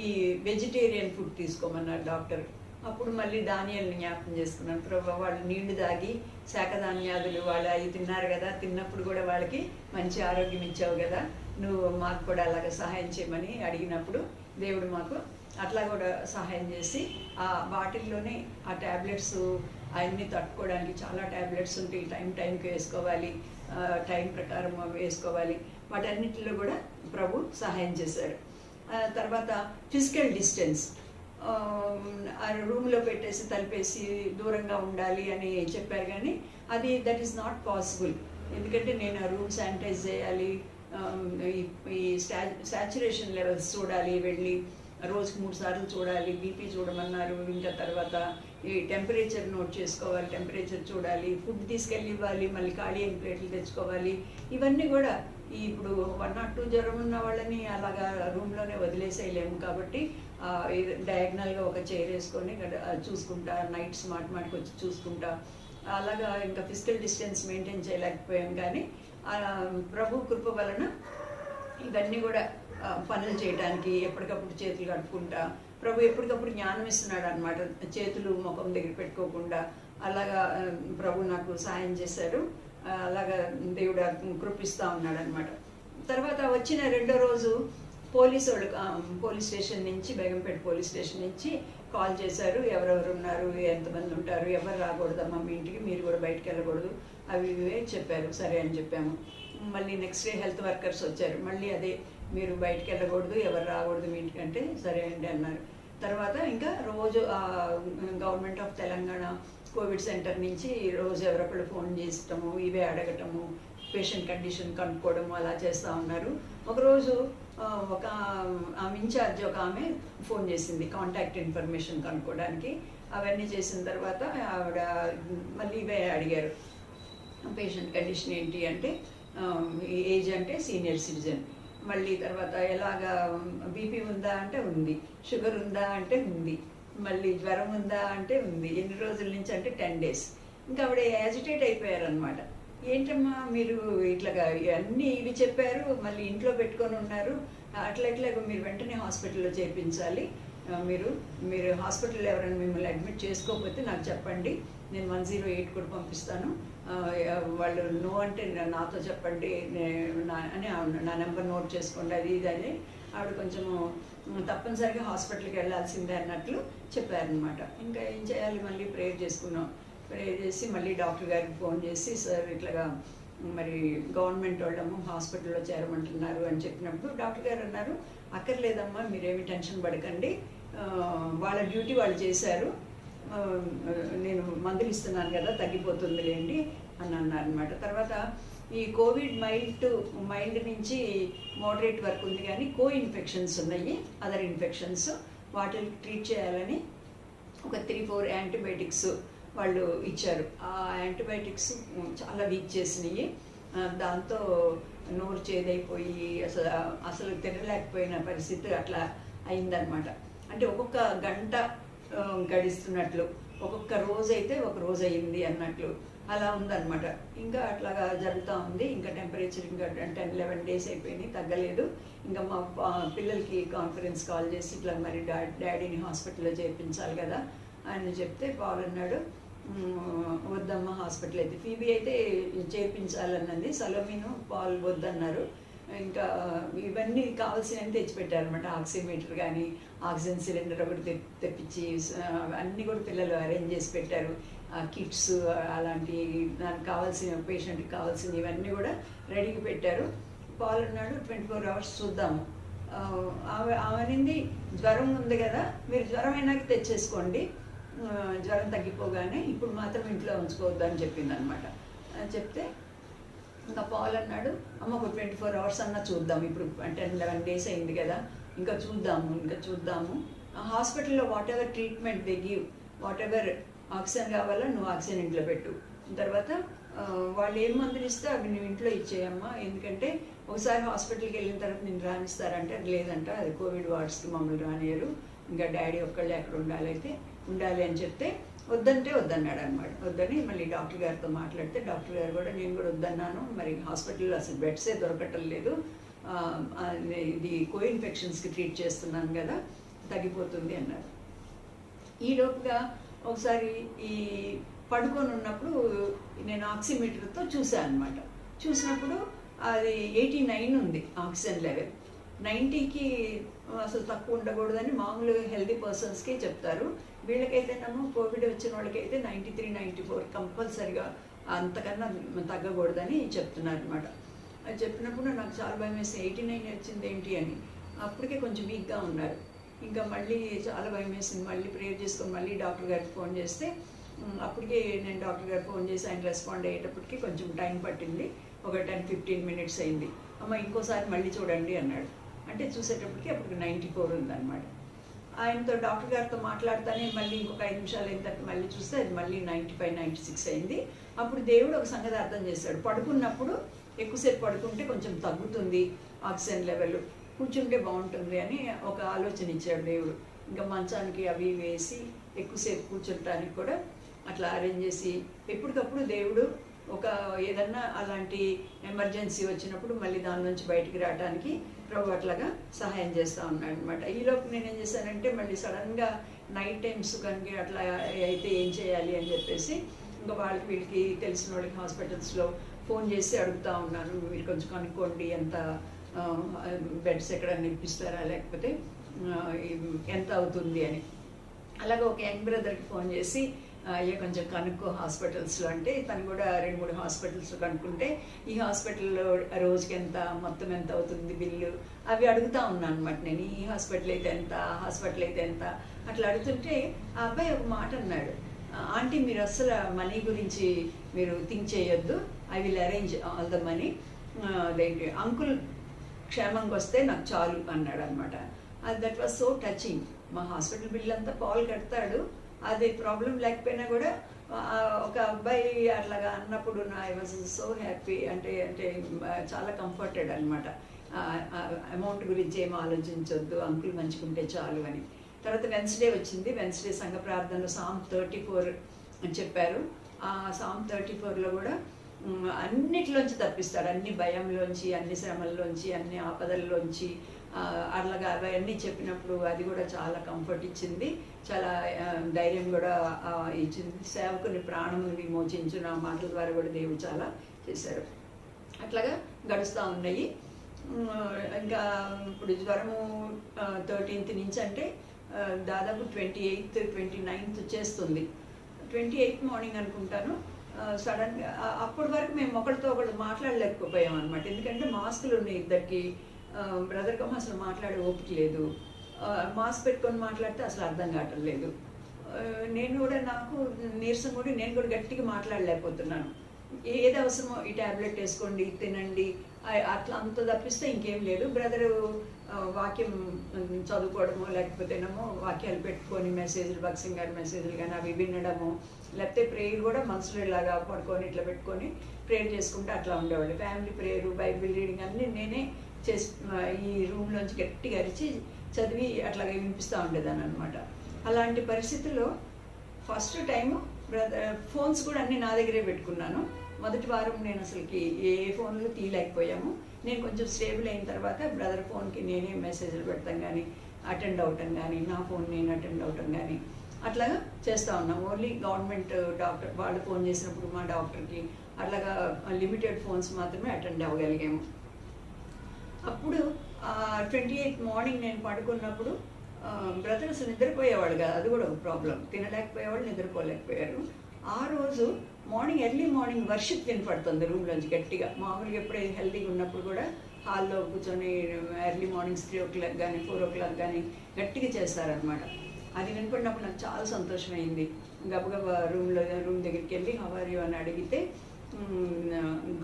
ఈ వెజిటేరియన్ ఫుడ్ తీసుకోమన్నారు డాక్టర్. అప్పుడు మళ్ళీ ధాన్యాలను జ్ఞాపకం చేసుకున్నాను. ప్రభు వాళ్ళు నీళ్లు తాగి శాఖధాన్యాదులు వాళ్ళు అవి తిన్నారు కదా, తిన్నప్పుడు కూడా వాళ్ళకి మంచి ఆరోగ్యం ఇచ్చావు కదా, నువ్వు మాకు కూడా అలాగ సహాయం చేయమని అడిగినప్పుడు దేవుడు మాకు అట్లా కూడా సహాయం చేసి ఆ వాటిల్లోనే ఆ ట్యాబ్లెట్స్ అవన్నీ తట్టుకోవడానికి చాలా ట్యాబ్లెట్స్ ఉంటాయి, టైంకి వేసుకోవాలి, టైం ప్రకారం వేసుకోవాలి, వాటన్నిటిలో కూడా ప్రభు సహాయం చేశాడు. తర్వాత ఫిజికల్ డిస్టెన్స్ ఆ రూమ్లో పెట్టేసి తలిపేసి దూరంగా ఉండాలి అని చెప్పారు, కానీ అది దట్ ఈస్ నాట్ పాసిబుల్. ఎందుకంటే నేను ఆ రూమ్ శానిటైజ్ చేయాలి, ఈ సాచురేషన్ లెవెల్స్ చూడాలి, వెళ్ళి రోజుకు 3 సార్లు చూడాలి, బీపీ చూడమన్నారు, ఇంకా తర్వాత ఈ టెంపరేచర్ నోట్ చేసుకోవాలి, టెంపరేచర్ చూడాలి, ఫుడ్ తీసుకెళ్ళి ఇవ్వాలి, మళ్ళీ ఖాళీ అయిన ప్లేట్లు తెచ్చుకోవాలి. ఇవన్నీ కూడా ఇప్పుడు 1 or 2 జ్వరం ఉన్న వాళ్ళని అలాగా రూమ్లోనే వదిలేసేయలేము కాబట్టి డయాగ్నల్గా ఒక చైర్ వేసుకొని చూసుకుంటా, నైట్స్ మాటికి వచ్చి చూసుకుంటా, అలాగా ఇంకా ఫిజికల్ డిస్టెన్స్ మెయింటైన్ చేయలేకపోయాం. కానీ ప్రభు కృప వలన ఇవన్నీ కూడా పనులు చేయడానికి ఎప్పటికప్పుడు చేతులు కట్టుకుంటా, ప్రభు ఎప్పటికప్పుడు జ్ఞానం ఇస్తున్నాడు అనమాట, చేతులు ముఖం దగ్గర పెట్టుకోకుండా. అలాగా ప్రభు నాకు సాయం చేశాడు, అలాగా దేవుడు కృపిస్తూ ఉన్నాడు అనమాట. తర్వాత వచ్చిన 2వ రోజు పోలీసు వాళ్ళు పోలీస్ స్టేషన్ నుంచి, బేగంపేట పోలీస్ స్టేషన్ నుంచి కాల్ చేశారు, ఎవరెవరు ఉన్నారు, ఎంతమంది ఉంటారు, ఎవరు రాకూడదమ్మా మీ ఇంటికి, మీరు కూడా బయటకు వెళ్ళకూడదు, అవి ఇవే చెప్పారు. సరే అని చెప్పాము. మళ్ళీ నెక్స్ట్ డే హెల్త్ వర్కర్స్ వచ్చారు, మళ్ళీ అదే మీరు బయటకు వెళ్ళకూడదు, ఎవరు రాకూడదు మీ ఇంటికి అంటే సరే అండి అన్నారు. తర్వాత ఇంకా రోజు government of Telangana Covid centre నుంచి రోజు ఎవరొకళ్ళు ఫోన్ చేసటము, ఇవే అడగటము, పేషెంట్ కండిషన్ కనుక్కోవడం అలా చేస్తూ ఉన్నారు. ఒకరోజు ఒక ఆమె ఇన్ఛార్జ్ ఒక ఆమె ఫోన్ చేసింది కాంటాక్ట్ ఇన్ఫర్మేషన్ కనుక్కోవడానికి. అవన్నీ చేసిన తర్వాత ఆవిడ మళ్ళీ అడిగారు పేషెంట్ కండిషన్ ఏంటి అంటే ఏజ్ అంటే సీనియర్ సిటిజన్. మళ్ళీ తర్వాత ఎలాగా బీపీ ఉందా అంటే ఉంది, షుగర్ ఉందా అంటే ఉంది, మళ్ళీ జ్వరం ఉందా అంటే ఉంది, ఎన్ని రోజుల నుంచి అంటే 10 days. ఇంకా ఆవిడ యాజిటేట్ అయిపోయారనమాట. ఏంటమ్మా మీరు ఇట్లాగా అన్నీ ఇవి చెప్పారు, మళ్ళీ ఇంట్లో పెట్టుకొని ఉన్నారు, అట్లా మీరు వెంటనే హాస్పిటల్లో చేర్పించాలి, మీరు హాస్పిటల్లో ఎవరైనా మిమ్మల్ని అడ్మిట్ చేసుకోకపోతే నాకు చెప్పండి, నేను 108 కూడా పంపిస్తాను, వాళ్ళు నో అంటే నాతో చెప్పండి అని నా నెంబర్ నోట్ చేసుకోండి, అది ఇది అని ఆవిడ కొంచెము తప్పనిసరిగా హాస్పిటల్కి వెళ్ళాల్సిందే అన్నట్లు చెప్పారనమాట. ఇంకా ఏం చేయాలి, మళ్ళీ ప్రేయర్ చేసుకున్నాం. ప్రేయర్ చేసి మళ్ళీ డాక్టర్ గారికి ఫోన్ చేసి సార్ ఇట్లాగా మరి గవర్నమెంట్ వాళ్ళము హాస్పిటల్లో చేరమంటున్నారు అని చెప్పినప్పుడు డాక్టర్ గారు అన్నారు అక్కర్లేదమ్మా మీరేమి టెన్షన్ పడకండి, వాళ్ళ డ్యూటీ వాళ్ళు చేశారు, నేను మందులు ఇస్తున్నాను కదా తగ్గిపోతుందిలేండి అని అన్నారనమాట. తర్వాత ఈ కోవిడ్ మైల్డ్ నుంచి మోడరేట్ వరకు ఉంది, కానీ ఇన్ఫెక్షన్స్ ఉన్నాయి, అదర్ ఇన్ఫెక్షన్స్, వాటిని ట్రీట్ చేయాలని ఒక 3-4 యాంటీబయాటిక్స్ వాళ్ళు ఇచ్చారు. ఆ యాంటీబయాటిక్స్ చాలా వీక్ చేసినాయి, దాంతో నోరు చేదైపోయి అసలు తినలేకపోయిన పరిస్థితి అట్లా అయిందనమాట. అంటే ఒక్కొక్క గంట గడిస్తున్నట్లు, ఒక్కొక్క రోజు అయితే ఒక రోజు అయింది అన్నట్లు అలా ఉందన్నమాట. ఇంకా అట్లాగా జరుగుతూ ఉంది. ఇంకా టెంపరేచర్ ఇంకా 10-11 days అయిపోయినాయి, తగ్గలేదు. ఇంకా మా పిల్లలకి కాన్ఫరెన్స్ కాల్ చేసి ఇట్లా మరి డాడీని హాస్పిటల్లో చేర్పించాలి కదా అని చెప్తే పాల్ అన్నాడు వద్దమ్మా హాస్పిటల్ అయితే, ఫీబీ అయితే చేర్పించాలన్నది, సలోమీను పాల్ వద్దన్నారు. ఇంకా ఇవన్నీ కావాల్సినవి తెచ్చిపెట్టారనమాట. ఆక్సిమీటర్ కానీ ఆక్సిజన్ సిలిండర్ ఒకటి తెప్పించి అన్నీ కూడా పిల్లలు అరేంజ్ చేసి పెట్టారు. కిట్స్ అలాంటి దానికి కావాల్సిన పేషెంట్కి కావాల్సిన ఇవన్నీ కూడా రెడీగా పెట్టారు. పాల్ అన్నాడు 24 hours చూద్దాము. ఆమెనింది జ్వరం ఉంది కదా, మీరు జ్వరం అయినాక తెచ్చేసుకోండి, జ్వరం తగ్గిపోగానే ఇప్పుడు మాత్రం ఇంట్లో ఉంచుకోవద్దు అని చెప్పింది అనమాట. చెప్తే ఇంకా పాల్ అన్నాడు అమ్మ ఒక 24 hours అన్నా చూద్దాం, ఇప్పుడు 10-11 days అయింది కదా, ఇంకా చూద్దాము హాస్పిటల్లో what ever treatment they give, what ever oxygen కావాలా నువ్వు ఆక్సిజన్ ఇంట్లో పెట్టు, తర్వాత వాళ్ళు ఏం మందులు ఇస్తే అవి నువ్వు ఇంట్లో ఇచ్చేయమ్మా, ఎందుకంటే ఒకసారి హాస్పిటల్కి వెళ్ళిన తర్వాత నేను రానిస్తారంటే అది లేదంట, అది కోవిడ్ వార్డ్స్కి మమ్మల్ని రానియరు, ఇంకా డాడీ ఒక్కళ్ళే అక్కడ ఉండాలి అని చెప్తే వద్దంటే వద్దన్నాడు అనమాట. వద్దని మళ్ళీ డాక్టర్ గారితో మాట్లాడితే డాక్టర్ గారు కూడా నేను కూడా వద్దన్నాను, మరి హాస్పిటల్లో అసలు బెడ్సే దొరకటం లేదు, ఇది ఇన్ఫెక్షన్స్కి ట్రీట్ చేస్తున్నాను కదా తగ్గిపోతుంది అన్నారు. ఈ లోపుగా ఒకసారి ఈ పడుకొని ఉన్నప్పుడు నేను ఆక్సిమీటర్తో చూసాను అనమాట. చూసినప్పుడు అది 89 ఉంది ఆక్సిజన్ లెవెల్. 90కి అసలు తక్కువ ఉండకూడదని మామూలు హెల్దీ పర్సన్స్కే చెప్తారు. వీళ్ళకైతేనేమో కోవిడ్ వచ్చిన వాళ్ళకైతే 93-94 కంపల్సరిగా, అంతకన్నా తగ్గకూడదని చెప్తున్నారు అనమాట. అది చెప్పినప్పుడు నాకు చాలా భయం వేసి 89 వచ్చింది ఏంటి అని. అప్పటికే కొంచెం వీక్గా ఉన్నారు. ఇంకా మళ్ళీ చాలా భయం వేసింది. మళ్ళీ ప్రేయర్ చేసుకొని మళ్ళీ డాక్టర్ గారికి ఫోన్ చేస్తే అప్పటికే నేను డాక్టర్ గారికి ఫోన్ చేసి ఆయన రెస్పాండ్ అయ్యేటప్పటికి కొంచెం టైం పట్టింది, ఒక 10-15 minutes అయింది. అమ్మ ఇంకోసారి మళ్ళీ చూడండి అన్నాడు. అంటే చూసేటప్పటికి అప్పటికి 94 ఉందన్నమాట. ఆయనతో డాక్టర్ గారితో మాట్లాడుతానే మళ్ళీ ఇంకొక 5 నిమిషాలు అయిన తర్వాత మళ్ళీ చూస్తే అది మళ్ళీ 95-96 అయింది. అప్పుడు దేవుడు ఒక సంగతి అర్థం చేశాడు, పడుకున్నప్పుడు ఎక్కువసేపు పడుకుంటే కొంచెం తగ్గుతుంది ఆక్సిజన్ లెవెల్, కూర్చుంటే బాగుంటుంది అని ఒక ఆలోచన ఇచ్చాడు దేవుడు. ఇంకా మంచానికి అవి వేసి ఎక్కువసేపు కూర్చుంటానికి కూడా అట్లా అరేంజ్ చేసి ఎప్పటికప్పుడు దేవుడు ఒక ఏదన్నా అలాంటి ఎమర్జెన్సీ వచ్చినప్పుడు మళ్ళీ దాని నుంచి బయటికి రావడానికి ప్రభు అట్లాగా సహాయం చేస్తూ ఉన్నాడు అనమాట. ఈలోపు నేనేం చేశానంటే మళ్ళీ సడన్గా నైట్ టైమ్స్ కనుక అట్లా అయితే ఏం చేయాలి అని చెప్పేసి ఇంకా వీళ్ళకి తెలిసిన వాళ్ళకి హాస్పిటల్స్లో ఫోన్ చేసి అడుగుతూ ఉన్నాను, మీరు కొంచెం కనుక్కోండి ఎంత బెడ్స్ ఎక్కడ ఇప్పిస్తారా లేకపోతే ఎంత అవుతుంది అని. అలాగే ఒక యంగ్ బ్రదర్కి ఫోన్ చేసి అయ్యా కొంచెం కనుక్కో హాస్పిటల్స్లో అంటే తను కూడా 2-3 హాస్పిటల్స్లో కనుక్కుంటే ఈ హాస్పిటల్లో రోజుకి ఎంత మొత్తం ఎంత అవుతుంది బిల్లు అవి అడుగుతూ ఉన్నాను అనమాట. నేను ఈ హాస్పిటల్ అయితే ఎంత, హాస్పిటల్ అయితే ఎంత అట్లా అడుగుతుంటే ఆ అబ్బాయి ఒక మాట అన్నాడు, ఆంటీ మీరు అస్సలు మనీ గురించి మీరు థింక్ చేయొద్దు, I will arrange all the money, అదేంటి అంకుల్ క్షేమంగా వస్తే నాకు చాలు అన్నాడు అనమాట. That was so touching. మా హాస్పిటల్ బిల్ అంతా పాల్ కడతాడు, అది ప్రాబ్లం లేకపోయినా కూడా ఒక అబ్బాయి అట్లాగా అన్నప్పుడు ఐ వాజ్ సో హ్యాపీ. అంటే చాలా కంఫర్టెడ్ అనమాట. అమౌంట్ గురించి ఏం ఆలోచించొద్దు, అంకుల్ మంచుకుంటే చాలు అని. తర్వాత వెన్స్డే వచ్చింది. వెన్స్డే సంఘ ప్రార్థనలో Psalm 34 అని చెప్పారు. ఆ Psalm 34లో కూడా అన్నిటిలోంచి తప్పిస్తాడు, అన్ని భయంలోంచి, అన్ని శ్రమల్లోంచి, అన్ని ఆపదల్లోంచి. అట్లాగా అవన్నీ చెప్పినప్పుడు అది కూడా చాలా కంఫర్ట్ ఇచ్చింది, చాలా ధైర్యం కూడా ఇచ్చింది. సేవకుని ప్రాణం విమోచించిన మాటల ద్వారా కూడా దేవుడు చాలా చేశారు. అట్లాగా గడుస్తూ ఉన్నాయి. ఇంకా ఇప్పుడు జ్వరము 13th నుంచి అంటే దాదాపు 28th 29th చేస్తుంది. 28th మార్నింగ్ అనుకుంటాను సడన్గా. అప్పటి వరకు మేము ఒకరితో ఒకరు మాట్లాడలేకపోయాం అనమాట, ఎందుకంటే మాస్కులు ఉన్నాయి ఇద్దరికి. బ్రదర్కి అసలు మాట్లాడే ఓపిక లేదు, మాస్క్ పెట్టుకొని మాట్లాడితే అసలు అర్థం కావటం లేదు. నేను కూడా నాకు నీరసం కూడా, నేను కూడా గట్టిగా మాట్లాడలేకపోతున్నాను. ఏది అవసరమో ఈ ట్యాబ్లెట్ వేసుకోండి, తినండి, అట్లా అంత తప్పిస్తే ఇంకేం లేదు. బ్రదరు వాక్యం చదువుకోవడము, లేకపోతేనేమో వాక్యాలు పెట్టుకొని మెసేజ్లు, భక్సింగ్ గారి మెసేజ్లు కానీ అవి వినడము, లేకపోతే ప్రేయర్ కూడా మనసులో ఇలాగా పడుకొని ఇట్లా పెట్టుకొని ప్రేయర్ చేసుకుంటే అట్లా ఉండేవాళ్ళు. ఫ్యామిలీ ప్రేయరు, బైబిల్ రీడింగ్ అన్నీ నేనే చేసి ఈ రూమ్లోంచి గట్టిగా అరిచి చదివి అట్లాగే వినిపిస్తూ ఉండేదాన్ని అనమాట. అలాంటి పరిస్థితుల్లో ఫస్ట్ టైము ఫోన్స్ కూడా అన్నీ నా దగ్గరే పెట్టుకున్నాను. మొదటి వారం నేను అసలుకి ఏ ఫోన్లు తీయలేకపోయాము. నేను కొంచెం స్టేబుల్ అయిన తర్వాత బ్రదర్ ఫోన్కి నేనే మెసేజ్లు పెడతాం కానీ, అటెండ్ అవటం కానీ, నా ఫోన్ నేను అటెండ్ అవటం కానీ అట్లాగా చేస్తూ ఉన్నాం. ఓన్లీ గవర్నమెంట్ డాక్టర్ వాళ్ళు ఫోన్ చేసినప్పుడు మా డాక్టర్కి అట్లాగా లిమిటెడ్ ఫోన్స్ మాత్రమే అటెండ్ అవ్వగలిగాము. అప్పుడు 28th మార్నింగ్ నేను పడుకున్నప్పుడు బ్రదర్ అసలు నిద్రపోయేవాడు కాదు, అది కూడా ఒక ప్రాబ్లం. తినలేకపోయేవాళ్ళు, నిద్రపోలేకపోయారు. ఆ రోజు మార్నింగ్ ఎర్లీ మార్నింగ్ వర్షిప్ వినపడుతుంది రూమ్లోంచి గట్టిగా. మామూలుగా ఎప్పుడే హెల్తీగా ఉన్నప్పుడు కూడా హాల్లో కూర్చొని ఎర్లీ మార్నింగ్స్ 3 o'clock కానీ 4 o'clock కానీ గట్టిగా చేస్తారనమాట. అది వినపడినప్పుడు నాకు చాలా సంతోషమైంది. గబగబా రూమ్ దగ్గరికి వెళ్ళి హౌ ఆర్ యు అని అడిగితే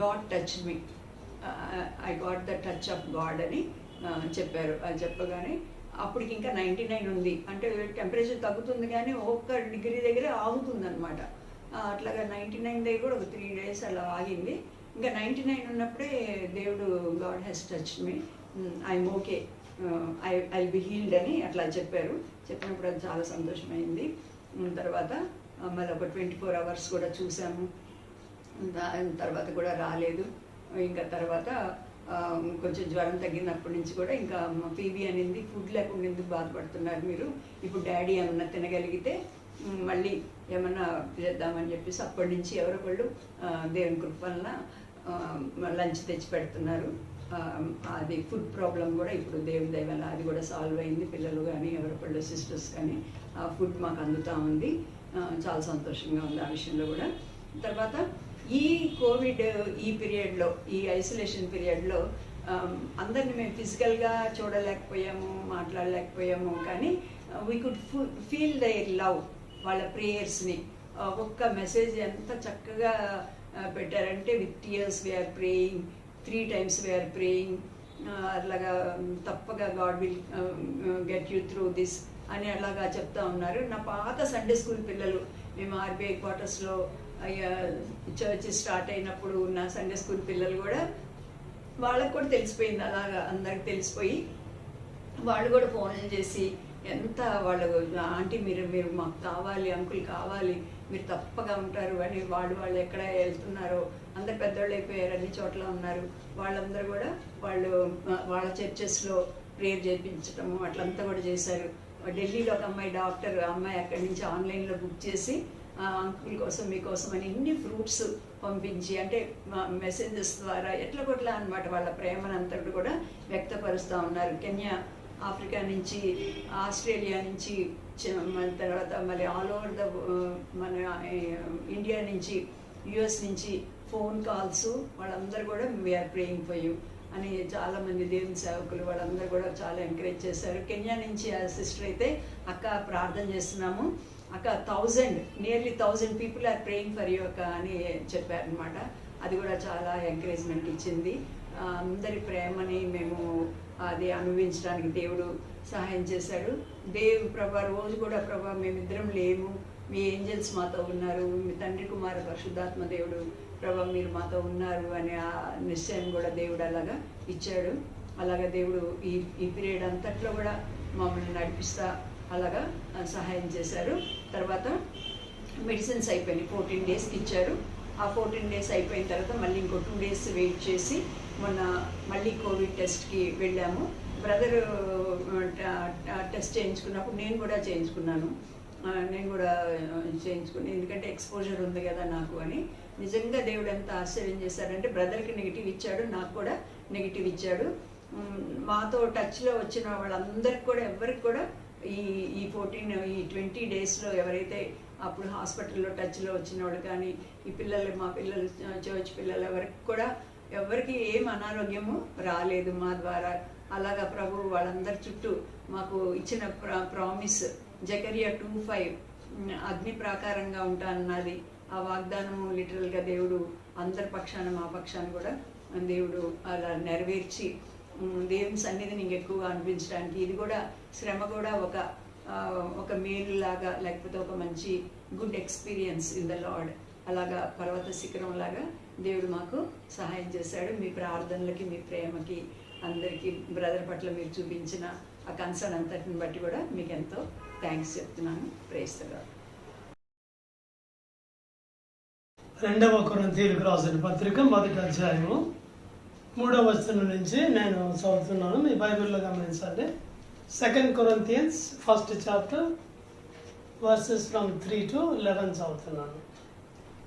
God touch me, I got the touch of God అని చెప్పారు. అది చెప్పగానే అప్పటికి ఇంకా 99 ఉంది, అంటే టెంపరేచర్ తగ్గుతుంది కానీ 1 degree దగ్గర ఆగుతుంది అనమాట. అట్లాగా 99 దగ్గర కూడా ఒక 3 days అలా ఆగింది. ఇంకా 99 ఉన్నప్పుడే దేవుడు God has touch me, I'm okay, I be healed అని అట్లా చెప్పారు. చెప్పినప్పుడు అది చాలా సంతోషమైంది. తర్వాత మళ్ళీ ఒక 24 hours కూడా చూసాము. తర్వాత కూడా రాలేదు. ఇంకా తర్వాత కొంచెం జ్వరం తగ్గినప్పటి నుంచి కూడా ఇంకా ఫీబీ అనింది, ఫుడ్ లేకుండా ఎందుకు బాధపడుతున్నారు మీరు, ఇప్పుడు డాడీ ఏమన్నా తినగలిగితే మళ్ళీ ఏమన్నా చేద్దామని చెప్పేసి అప్పటి నుంచి ఎవరొకళ్ళు దేవుని కృప వలన లంచ్ తెచ్చి పెడుతున్నారు. అది ఫుడ్ ప్రాబ్లం కూడా ఇప్పుడు దేవుని దయ వల్ల అది కూడా సాల్వ్ అయింది. పిల్లలు కానీ ఎవరొకళ్ళు సిస్టర్స్ కానీ ఆ ఫుడ్ మాకు అందుతూ ఉంది. చాలా సంతోషంగా ఉంది ఆ విషయంలో కూడా. తర్వాత ఈ కోవిడ్ ఈ పీరియడ్లో, ఈ ఐసోలేషన్ పీరియడ్లో అందరిని మేము ఫిజికల్గా చూడలేకపోయాము, మాట్లాడలేకపోయాము, కానీ we could feel their love, వాళ్ళ ప్రేయర్స్ని. ఒక్క మెసేజ్ ఎంత చక్కగా పెట్టారంటే, with tears we are praying, 3 times we are praying, అలాగా తప్పగా God will get you through this అని అలాగా చెప్తా ఉన్నారు. నా పాత సండే స్కూల్ పిల్లలు, మేము ఆర్బీఐ క్వార్టర్స్లో చర్చ్ స్టార్ట్ అయినప్పుడు ఉన్న సండే స్కూల్ పిల్లలు కూడా, వాళ్ళకు కూడా తెలిసిపోయింది, అలాగా అందరికి తెలిసిపోయి వాళ్ళు కూడా ఫోన్లు చేసి ఎంత వాళ్ళు ఆంటీ మీరు మాకు కావాలి, అంకుల్ కావాలి, మీరు తప్పగా ఉంటారు అని వాళ్ళు ఎక్కడ వెళ్తున్నారో, అందరు పెద్దవాళ్ళు అయిపోయారు, అన్ని చోట్ల ఉన్నారు. వాళ్ళందరూ కూడా వాళ్ళ చర్చెస్లో ప్రేయర్ చేయించడము అట్లంతా కూడా చేశారు. ఢిల్లీలో ఒక అమ్మాయి డాక్టర్, అమ్మాయి అక్కడి నుంచి ఆన్లైన్లో బుక్ చేసి అంకుల్ కోసం మీకోసం అని ఇన్ని ఫ్రూట్స్ పంపించి, అంటే మెసేజెస్ ద్వారా ఎట్లా అనమాట వాళ్ళ ప్రేమనంతటి కూడా వ్యక్తపరుస్తూ ఉన్నారు. కెన్యా, ఆఫ్రికా నుంచి, ఆస్ట్రేలియా నుంచి, తర్వాత మళ్ళీ ఆల్ ఓవర్ ద మన ఇండియా నుంచి, యుఎస్ నుంచి ఫోన్ కాల్స్, వాళ్ళందరూ కూడా వీఆర్ ప్రేయింగ్ ఫర్ యూ అని చాలామంది దేవుని సేవకులు వాళ్ళందరూ కూడా చాలా ఎంకరేజ్ చేశారు. కెన్యా నుంచి ఆ సిస్టర్ అయితే, అక్క ప్రార్థన చేస్తున్నాము అక్క, nearly 1000 people are praying for you అక్క అని చెప్పారనమాట. అది కూడా చాలా ఎంకరేజ్మెంట్ ఇచ్చింది. అందరి ప్రేమని మేము అది అనుభవించడానికి దేవుడు సహాయం చేశాడు. ప్రభా రోజు కూడా ప్రభా మేమిద్దరం లేము, మీ ఏంజల్స్ మాతో ఉన్నారు, మీ తండ్రి కుమార పరిశుద్ధాత్మ దేవుడు ప్రభా మీరు మాతో ఉన్నారు అనే ఆ నిశ్చయం కూడా దేవుడు అలాగా ఇచ్చాడు. అలాగా దేవుడు ఈ పీరియడ్ అంతట్లో కూడా మమ్మల్ని నడిపిస్తా అలాగా సహాయం చేశారు. తర్వాత మెడిసిన్స్ అయిపోయినాయి, 14 డేస్కి ఇచ్చారు. ఆ 14 డేస్ అయిపోయిన తర్వాత మళ్ళీ ఇంకో 2 డేస్ వెయిట్ చేసి మొన్న మళ్ళీ కోవిడ్ టెస్ట్కి వెళ్ళాము. బ్రదర్ టెస్ట్ చేయించుకున్నప్పుడు నేను కూడా చేయించుకున్నాను, ఎందుకంటే ఎక్స్పోజర్ ఉంది కదా నాకు అని. నిజంగా దేవుడు ఎంత ఆశ్చర్యం చేశాడంటే బ్రదర్కి నెగిటివ్ ఇచ్చాడు, నాకు కూడా నెగిటివ్ ఇచ్చాడు. మాతో టచ్లో వచ్చిన వాళ్ళందరికి కూడా ఎవరికి కూడా ఈ 20 డేస్లో ఎవరైతే అప్పుడు హాస్పిటల్లో టచ్లో వచ్చిన వాళ్ళు కానీ మా పిల్లలు చర్చ్ పిల్లలు ఎవరికి ఏం అనారోగ్యము రాలేదు మా ద్వారా. అలాగా ప్రభు వాళ్ళందరి చుట్టూ మాకు ఇచ్చిన ప్రామిస్ జకరియా 2:5 అగ్ని ప్రాకారంగా ఉంటానన్నది ఆ వాగ్దానము లిటరల్గా దేవుడు అందరి పక్షాన మా పక్షాన కూడా దేవుడు అలా నెరవేర్చి దేవుని సన్నిధిని ఇంకెక్కువగా అనిపించడానికి ఇది కూడా శ్రమ కూడా ఒక మేలు లాగా, లేకపోతే ఒక మంచి good experience in the lord. అలాగా పర్వత శిఖరం లాగా దేవుడు మాకు సహాయం చేశాడు. మీ ప్రార్థనలకి, మీ ప్రేమకి, అందరికీ బ్రదర్ పట్ల మీరు చూపించిన ఆ కన్సర్న్ అంతటిని బట్టి కూడా మీకు ఎంతో థ్యాంక్స్ చెప్తున్నాను. Praise the Lord. 2వ కొరింథీయులకు రాసిన పత్రిక 1వ అధ్యాయము 3వ వచనం నుంచి నేను చదువుతున్నాను, మీ బైబిల్లో గమనించండి. 2 Corinthians 1st chapter verses from 3 to 11 చదువుతున్నాను.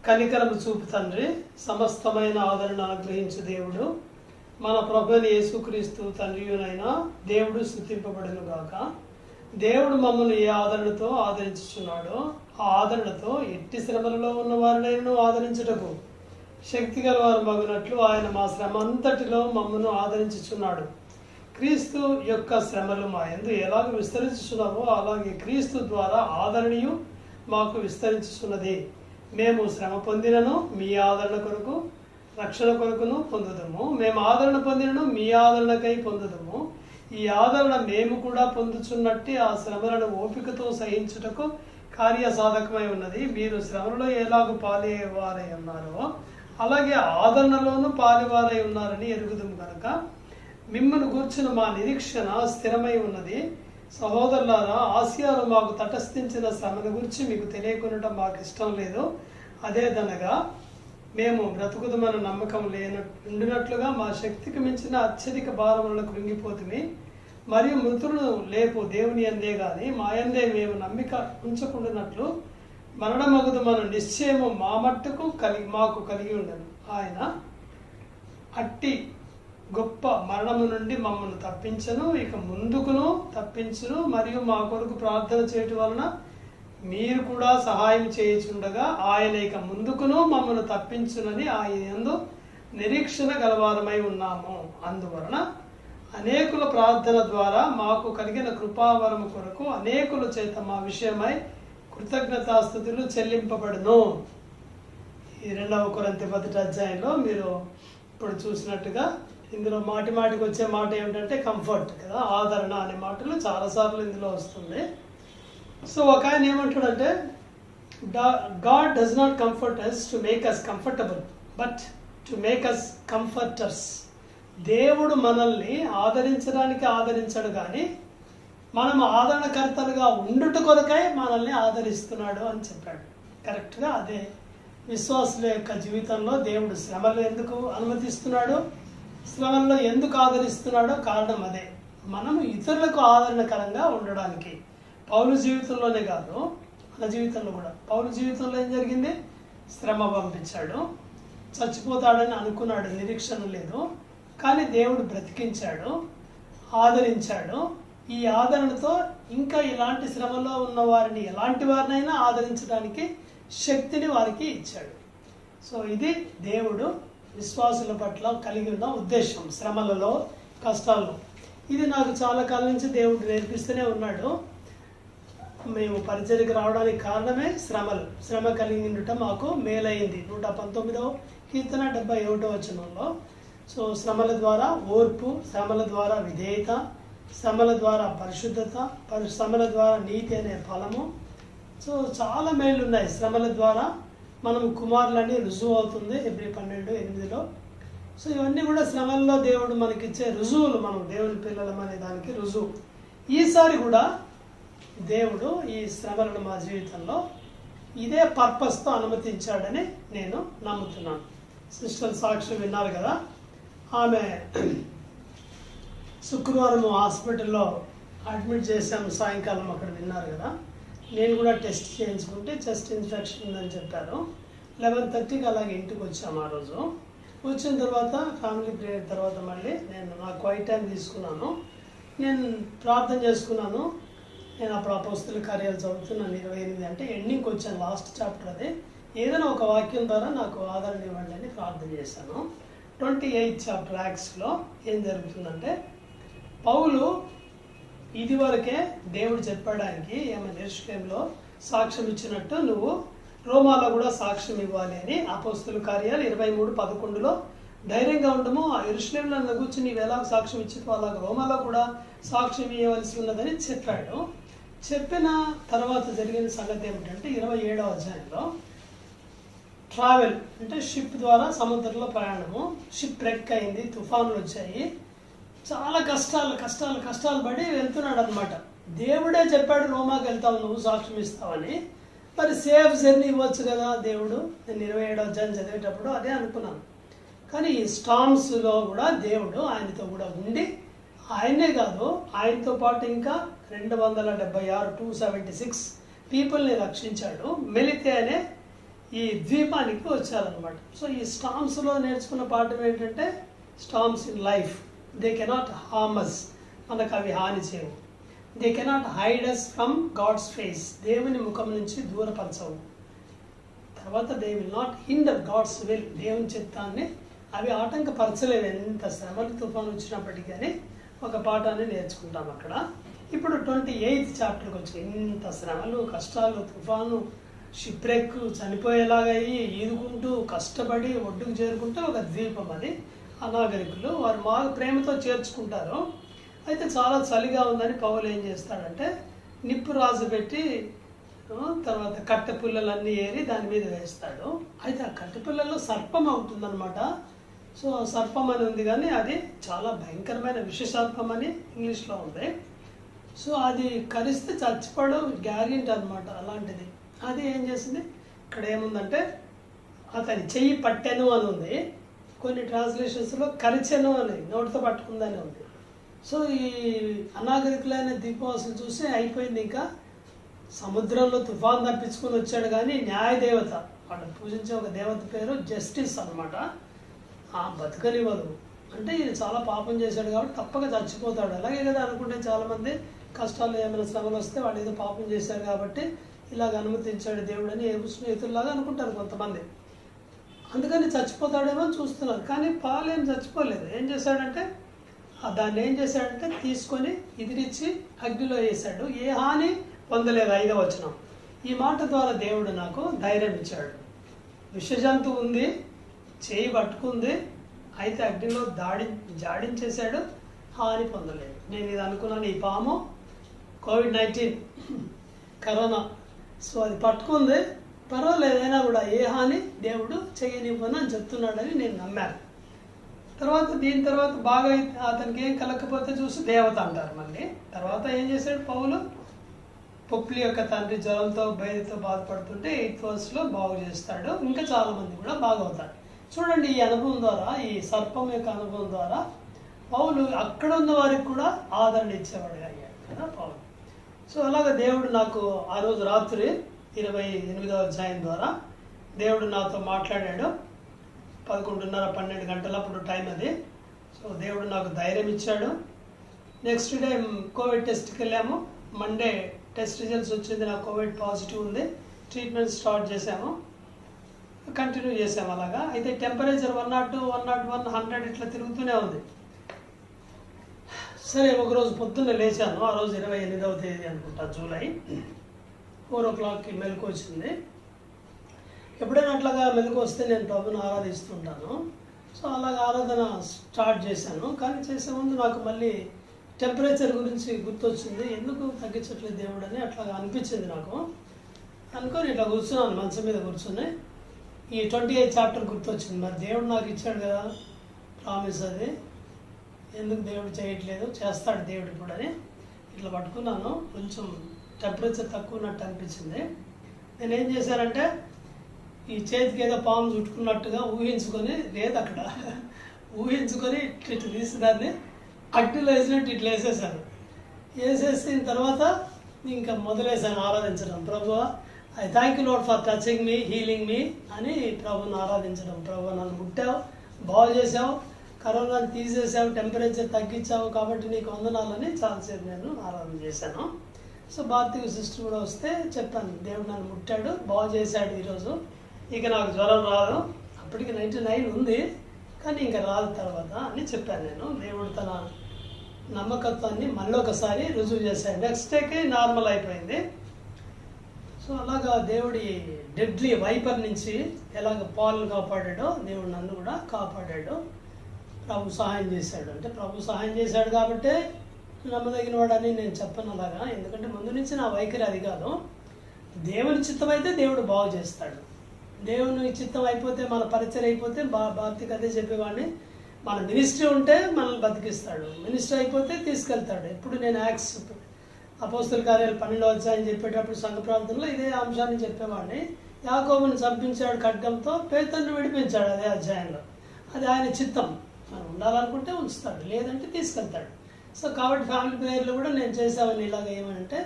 కనికరము చూపు తండ్రి, సమస్తమైన ఆదరణ అనుగ్రహించు దేవుడు, మన ప్రభువైన యేసుక్రీస్తు తండ్రియునైన దేవుడు స్తుతింపబడును గాక. దేవుడు మమ్మల్ని ఏ ఆదరణతో ఆదరించుచున్నాడో ఆ ఆదరణతో ఎట్టి శ్రమలలో ఉన్న వారినైనా ఆదరించుటకు శక్తి గల వారు మగునట్లు ఆయన మా శ్రమ అంతటిలో మమ్మను ఆదరించుచున్నాడు. క్రీస్తు యొక్క శ్రమలు మా యందు ఎలాగ విస్తరించుచున్నామో అలాగే క్రీస్తు ద్వారా ఆదరణీయు మాకు విస్తరించుచున్నది. మేము శ్రమ పొందినను మీ ఆదరణ కొరకు రక్షణ కొరకును పొందుదము, మేము ఆదరణ పొందినను మీ ఆదరణకై పొందుదము. ఈ ఆదరణ మేము కూడా పొందుచున్నట్టు ఆ శ్రమలను ఓపికతో సహించుటకు కార్యసాధకమై ఉన్నది. మీరు శ్రమలలో ఎలాగూ పాలివారై ఉన్నారో అలాగే ఆదరణలోనూ పాలివారై ఉన్నారని ఎరుగుదుము కనుక మిమ్మల్ని గూర్చిన మా నిరీక్షణ స్థిరమై ఉన్నది. సహోదరులారా, ఆసియాలో మాకు తటస్థించిన శ్రమను గురించి మీకు తెలియకుండా మాకు ఇష్టం లేదు. అదేదనగా మేము బ్రతుకుదమన్న నమ్మకం ఉండినట్లుగా మా శక్తికి మించిన అత్యధిక భారములను కృంగిపోతుంది. మరియు మృతులను లేపు దేవుని అందే గాని మా యందే మేము నమ్మిక ఉంచకుండానట్లు మరణమగుదమన్న నిశ్చయము మా మట్టుకు మాకు కలిగి ఉండను. ఆయన అట్టి గొప్ప మరణము నుండి మమ్మల్ని తప్పించను, ఇక ముందుకును తప్పించును. మరియు మా కొరకు ప్రార్థన చేయటం వలన మీరు కూడా సహాయం చేయుచుండగా ఆయన ఇక ముందుకును మమ్మల్ని తప్పించునని ఆయన యందు నిరీక్షణ గలవారమై ఉన్నాము. అందువలన అనేకుల ప్రార్థన ద్వారా మాకు కలిగిన కృపావరము కొరకు అనేకుల చేత మా విషయమై కృతజ్ఞతాస్తుతులు చెల్లింపబడును. ఈ 2వ కొరింథీ 1వ అధ్యాయంలో మీరు ఇప్పుడు చూసినట్టుగా ఇందులో మాటికి వచ్చే మాట ఏమిటంటే కంఫర్ట్ కదా, ఆదరణ అనే మాటలు చాలాసార్లు ఇందులో వస్తుంది. సో ఒక ఆయన ఏమంటాడంటే God does not comfort us to make us comfortable but to make us comforters. దేవుడు మనల్ని ఆదరించడానికి ఆదరించడు కానీ మనం ఆదరణకర్తలుగా ఉండుట కొరకై మనల్ని ఆదరిస్తున్నాడు అని చెప్పాడు. కరెక్ట్గా అదే విశ్వాసుల యొక్క జీవితంలో దేవుడు శ్రమలు ఎందుకు అనుమతిస్తున్నాడు, శ్రమల్లో ఎందుకు ఆదరిస్తున్నాడో కారణం అదే, మనము ఇతరులకు ఆదరణకరంగా ఉండడానికి. పౌలు జీవితంలోనే కాదు మన జీవితంలో కూడా. పౌలు జీవితంలో ఏం జరిగింది? శ్రమ పంపించాడు, చచ్చిపోతాడని అనుకున్నాడు, నిరీక్షణ లేదు, కానీ దేవుడు బ్రతికించాడు, ఆదరించాడు. ఈ ఆదరణతో ఇంకా ఇలాంటి శ్రమలో ఉన్న వారిని ఎలాంటి వారినైనా ఆదరించడానికి శక్తిని వారికి ఇచ్చాడు. సో ఇది దేవుడు విశ్వాసుల పట్ల కలిగి ఉన్న ఉద్దేశం శ్రమలలో, కష్టాల్లో. ఇది నాకు చాలా కాలం నుంచి దేవుడు నేర్పిస్తూనే ఉన్నాడు. మేము పరిచర్యకు రావడానికి కారణమే శ్రమ కలిగి ఉండటం మాకు మేలైంది. 119వ కీర్తన 71వ వచనంలో. సో శ్రమల ద్వారా ఓర్పు, శ్రమల ద్వారా విధేయత, శ్రమల ద్వారా పరిశుద్ధత, శ్రమల ద్వారా నీతి అనే ఫలము. సో చాలా మేళ్ళు ఉన్నాయి. శ్రమల ద్వారా మనం కుమారులని రుజువు అవుతుంది హెబ్రీ 12:8లో. సో ఇవన్నీ కూడా శ్రమల్లో దేవుడు మనకిచ్చే రుజువులు, మనం దేవుని పిల్లలం అనే దానికి రుజువు. ఈసారి కూడా దేవుడు ఈ శ్రమలను మా జీవితంలో ఇదే పర్పస్తో అనుమతించాడని నేను నమ్ముతున్నాను. సిస్టర్ సాక్షి విన్నారు కదా, ఆమె శుక్రవారం హాస్పిటల్లో అడ్మిట్ చేశాము, సాయంకాలం అక్కడ విన్నారు కదా. నేను కూడా టెస్ట్ చేయించుకుంటే చెస్ట్ ఇన్ఫెక్షన్ ఉందని చెప్పారు. 11:30కి అలాగే ఇంటికి వచ్చాము. ఆ రోజు వచ్చిన తర్వాత ఫ్యామిలీ ప్రేయర్ తర్వాత మళ్ళీ నేను నా క్వైట్ టైం తీసుకున్నాను. నేను ప్రార్థన చేసుకున్నాను. నేను అప్పుడు అపోస్తల కార్యాలు చదువుతున్నాను 28 అంటే ఎండింగ్కి వచ్చాను, లాస్ట్ చాప్టర్ అదే. ఏదైనా ఒక వాక్యం ద్వారా నాకు ఆదరణ ఇవ్వండి అని ప్రార్థన చేశాను. 28th చాప్టర్ యాక్ట్స్లో ఏం జరుగుతుందంటే, పౌలు ఇదివరకే దేవుడు చెప్పడానికి ఏమైనా యెరూషలేములో సాక్ష్యం ఇచ్చినట్టు నువ్వు రోమాలో కూడా సాక్ష్యం ఇవ్వాలి అని అపోస్తల కార్యాలు 23:11లో ధైర్యంగా ఉండము, ఆ యెరూషలేములో కూర్చుని నీవు ఎలా సాక్ష్యం ఇచ్చినో అలాగ రోమాలో కూడా సాక్ష్యం ఇవ్వవలసి ఉన్నదని చెప్పాడు. చెప్పిన తర్వాత జరిగిన సంగతి ఏమిటంటే 27వ అధ్యాయంలో ట్రావెల్ అంటే షిప్ ద్వారా సముద్రంలో ప్రయాణము. షిప్ రెక్ అయింది, తుఫాన్లు వచ్చాయి, చాలా కష్టాలు పడి వెళ్తున్నాడు అనమాట. దేవుడే చెప్పాడు రోమాకి వెళ్తావు నువ్వు సాక్ష్యం ఇస్తావని. మరి సేఫ్ జర్నీ ఇవ్వచ్చు కదా దేవుడు. నేను 27వ అధ్యాయం చదివేటప్పుడు అదే అనుకున్నాను. కానీ ఈ స్టార్మ్స్లో కూడా దేవుడు ఆయనతో కూడా ఉండి, ఆయనే కాదు ఆయనతో పాటు ఇంకా 276 పీపుల్ని రక్షించాడు. మెలితే అనే ఈ ద్వీపానికి వచ్చారనమాట. సో ఈ స్టార్మ్స్లో నేర్చుకున్న పాఠం ఏంటంటే, storms in life they cannot harm us, మనకు అవి హాని చేయవు. They cannot hide us from God's face, దేవుని ముఖం నుంచి దూరపరచవు. తర్వాత they will not hinder God's will, దేవుని చిత్తాన్ని అవి ఆటంకపరచలేవు. ఎంత శ్రమలు తుఫాను వచ్చినప్పటికీ కానీ ఒక పాఠాన్ని నేర్చుకుంటాం అక్కడ. ఇప్పుడు 28th చాప్టర్కి వచ్చి ఇంత శ్రమలు, కష్టాలు, తుఫాను, షిప్రెక్, చనిపోయేలాగా అయ్యి ఈదుకుంటూ కష్టపడి ఒడ్డుకు చేరుకుంటే ఒక ద్వీపం అది. అనాగరికులు వారు మా ప్రేమతో చేర్చుకుంటారు. అయితే చాలా చలిగా ఉందని పౌలు ఏం చేస్తాడంటే నిప్పు రాజు పెట్టి తర్వాత కట్టె పుల్లలన్నీ ఏరి దాని మీద వేస్తాడు. అయితే ఆ కట్టె పుల్లల్లో సర్పం అవుతుందన్నమాట. సో సర్పం అని ఉంది కానీ అది చాలా భయంకరమైన విష సర్పం అని ఇంగ్లీష్లో ఉంది. సో అది కరిస్తే చచ్చిపోవడం గ్యారెంటీ అనమాట, అలాంటిది. అది ఏం చేసింది, ఇక్కడ ఏముందంటే అతని చెయ్యి పట్టెను అని ఉంది, కొన్ని ట్రాన్స్లేషన్స్లో కరిచెను అని, నోటితో పట్టుకుందని ఉంది. సో ఈ అనాగరికులైన ద్వీపవాసులు చూసి అయిపోయింది. ఇంకా సముద్రంలో తుఫాన్ తప్పించుకొని వచ్చాడు కానీ న్యాయదేవత, వాళ్ళు పూజించే ఒక దేవత పేరు జస్టిస్ అనమాట, ఆ బతకనివ్వదు. అంటే ఈయన చాలా పాపం చేశాడు కాబట్టి తప్పక చచ్చిపోతాడు. అలాగే కదా అనుకుంటే చాలామంది కష్టాలు ఏమైనా శ్రమలు వస్తే వాళ్ళు ఏదో పాపం చేశారు కాబట్టి ఇలాగ అనుమతించాడు దేవుడు అని స్నేహితుల్లాగా అనుకుంటారు కొంతమంది. అందుకని చచ్చిపోతాడేమో చూస్తున్నారు. కానీ పాలు ఏం చచ్చిపోలేదు. ఏం చేశాడంటే దాన్ని ఏం చేశాడంటే తీసుకొని ఎదిరించి అగ్నిలో వేశాడు. ఏ హాని పొందలేదు. 5వ వచనం. ఈ మాట ద్వారా దేవుడు నాకు ధైర్యం ఇచ్చాడు. విషజంతువు ఉంది, చేయి పట్టుకుంది, అయితే అగ్నిలో జాడించేశాడు, హాని పొందలేదు. నేను ఇది అనుకున్నాను, ఈ పాము COVID-19 కరోనా, సో అది పట్టుకుంది, పర్వాలేదు, అయినా కూడా ఏ హాని దేవుడు చేయనివ్వను అని చెప్తున్నాడని నేను నమ్మాను. దీని తర్వాత బాగా అతనికి ఏం కలకపోతే చూసి దేవత అంటారు మళ్ళీ. తర్వాత ఏం చేశాడు పౌలు, పొప్లి యొక్క తండ్రి జ్వరంతో బయలుతో బాధపడుతుంటే 8th verseలో బాగు చేస్తాడు. ఇంకా చాలా మంది కూడా బాగవుతారు. చూడండి, ఈ అనుభవం ద్వారా, ఈ సర్పం యొక్క అనుభవం ద్వారా పౌలు అక్కడ ఉన్న వారికి కూడా ఆదరణ ఇచ్చేవాడు అయ్యాడు కదా పౌలు. సో అలాగే దేవుడు నాకు ఆ రోజు రాత్రి 28వ అధ్యాయం ద్వారా దేవుడు నాతో మాట్లాడాడు. 11:30-12 గంటలప్పుడు టైం అది. సో దేవుడు నాకు ధైర్యం ఇచ్చాడు. నెక్స్ట్ డే కోవిడ్ టెస్ట్కి వెళ్ళాము. మండే టెస్ట్ రిజల్ట్స్ వచ్చింది, నాకు కోవిడ్ పాజిటివ్ ఉంది. ట్రీట్మెంట్ స్టార్ట్ చేసాము, కంటిన్యూ చేసాము అలాగా. అయితే టెంపరేచర్ 102, 101, 100 ఇట్లా తిరుగుతూనే ఉంది. సరే, ఒకరోజు పొద్దున్న లేచాను. ఆ రోజు 28వ తేదీ అనుకుంటా, జూలై. 4 o'clockకి మెలకు వచ్చింది. ఎప్పుడైనా అట్లాగా మెలకు వస్తే నేను ప్రభుని ఆరాధిస్తుంటాను. సో అలాగ ఆరాధన స్టార్ట్ చేశాను. కానీ చేసే ముందు నాకు మళ్ళీ టెంపరేచర్ గురించి గుర్తొచ్చింది. ఎందుకు తగ్గించట్లేదు దేవుడు అని అట్లాగా అనిపించింది నాకు. అనుకొని ఇట్లా కూర్చున్నాను, మంచం మీద కూర్చొని ఈ 28 చాప్టర్ గుర్తొచ్చింది. మరి దేవుడు నాకు ఇచ్చాడు కదా ప్రామిస్, అది ఎందుకు దేవుడు చేయట్లేదు, చేస్తాడు దేవుడు ఇప్పుడు అని ఇట్లా పట్టుకున్నాను. కొంచెం టెంపరేచర్ తక్కువ ఉన్నట్టు అనిపించింది. నేనేం చేశానంటే ఈ చేతికి ఏదో పాము చుట్టుకున్నట్టుగా ఊహించుకొని, లేదు అక్కడ ఊహించుకొని ఇట్లా తీసి దాన్ని అట్టులో వేసినట్టు ఇట్లా వేసేసాను. వేసేసిన తర్వాత ఇంకా మొదలేసాను ఆరాధించడం. ప్రభువా, I thank you Lord for touching me, healing me అని ప్రభుని ఆరాధించడం. ప్రభువా, నన్ను ముట్టావు, బాగు చేసావు, కరోనాను తీసేసావు, టెంపరేచర్ తగ్గించావు, కాబట్టి నీకు వందనాలని చాలాసేపు నేను ఆరాధన చేశాను. సో భారతీయ సిస్టర్ కూడా వస్తే చెప్పాను, దేవుడు నన్ను ముట్టాడు, బాగు చేశాడు, ఈరోజు ఇక నాకు జ్వరం రాదు, అప్పటికి 99 ఉంది కానీ ఇంకా రాదు తర్వాత అని చెప్పాను నేను. దేవుడు తన నమ్మకత్వాన్ని మళ్ళీ ఒకసారి రుజువు చేశాడు. నెక్స్ట్ డేకి నార్మల్ అయిపోయింది. సో అలాగా దేవుడి డెడ్లీ వైపర్ నుంచి ఎలాగ పాలను కాపాడాడో దేవుడు నన్ను కూడా కాపాడాడు. ప్రభు సహాయం చేశాడు. అంటే ప్రభు సహాయం చేశాడు కాబట్టి నమ్మదగిన వాడని నేను చెప్పను అలాగా. ఎందుకంటే ముందు నుంచి నా వైఖరి అది కాదు. దేవుని చిత్తం అయితే దేవుడు బాగు చేస్తాడు. దేవుని చిత్తం అయిపోతే, మన పరిచయం అయిపోతే, భారతికి అదే చెప్పేవాడిని, మన మినిస్ట్రీ ఉంటే మనల్ని బతికిస్తాడు, మినిస్ట్రీ అయిపోతే తీసుకెళ్తాడు. ఎప్పుడు నేను యాక్ట్స్ అపోస్తల కార్యాలు 12వ అధ్యాయం చెప్పేటప్పుడు సంఘ ప్రాంతంలో ఇదే అంశాన్ని చెప్పేవాడిని. యాకోబుని చంపించాడు ఖడ్గంతో, పేతురుని విడిపించాడు అదే అధ్యాయంలో. అది ఆయన చిత్తం. మనం ఉండాలనుకుంటే ఉంచుతాడు, లేదంటే తీసుకెళ్తాడు. సో కాబట్టి ఫ్యామిలీ ప్రేయర్లో కూడా నేను చేసేవాడిని ఇలాగ ఏమంటే,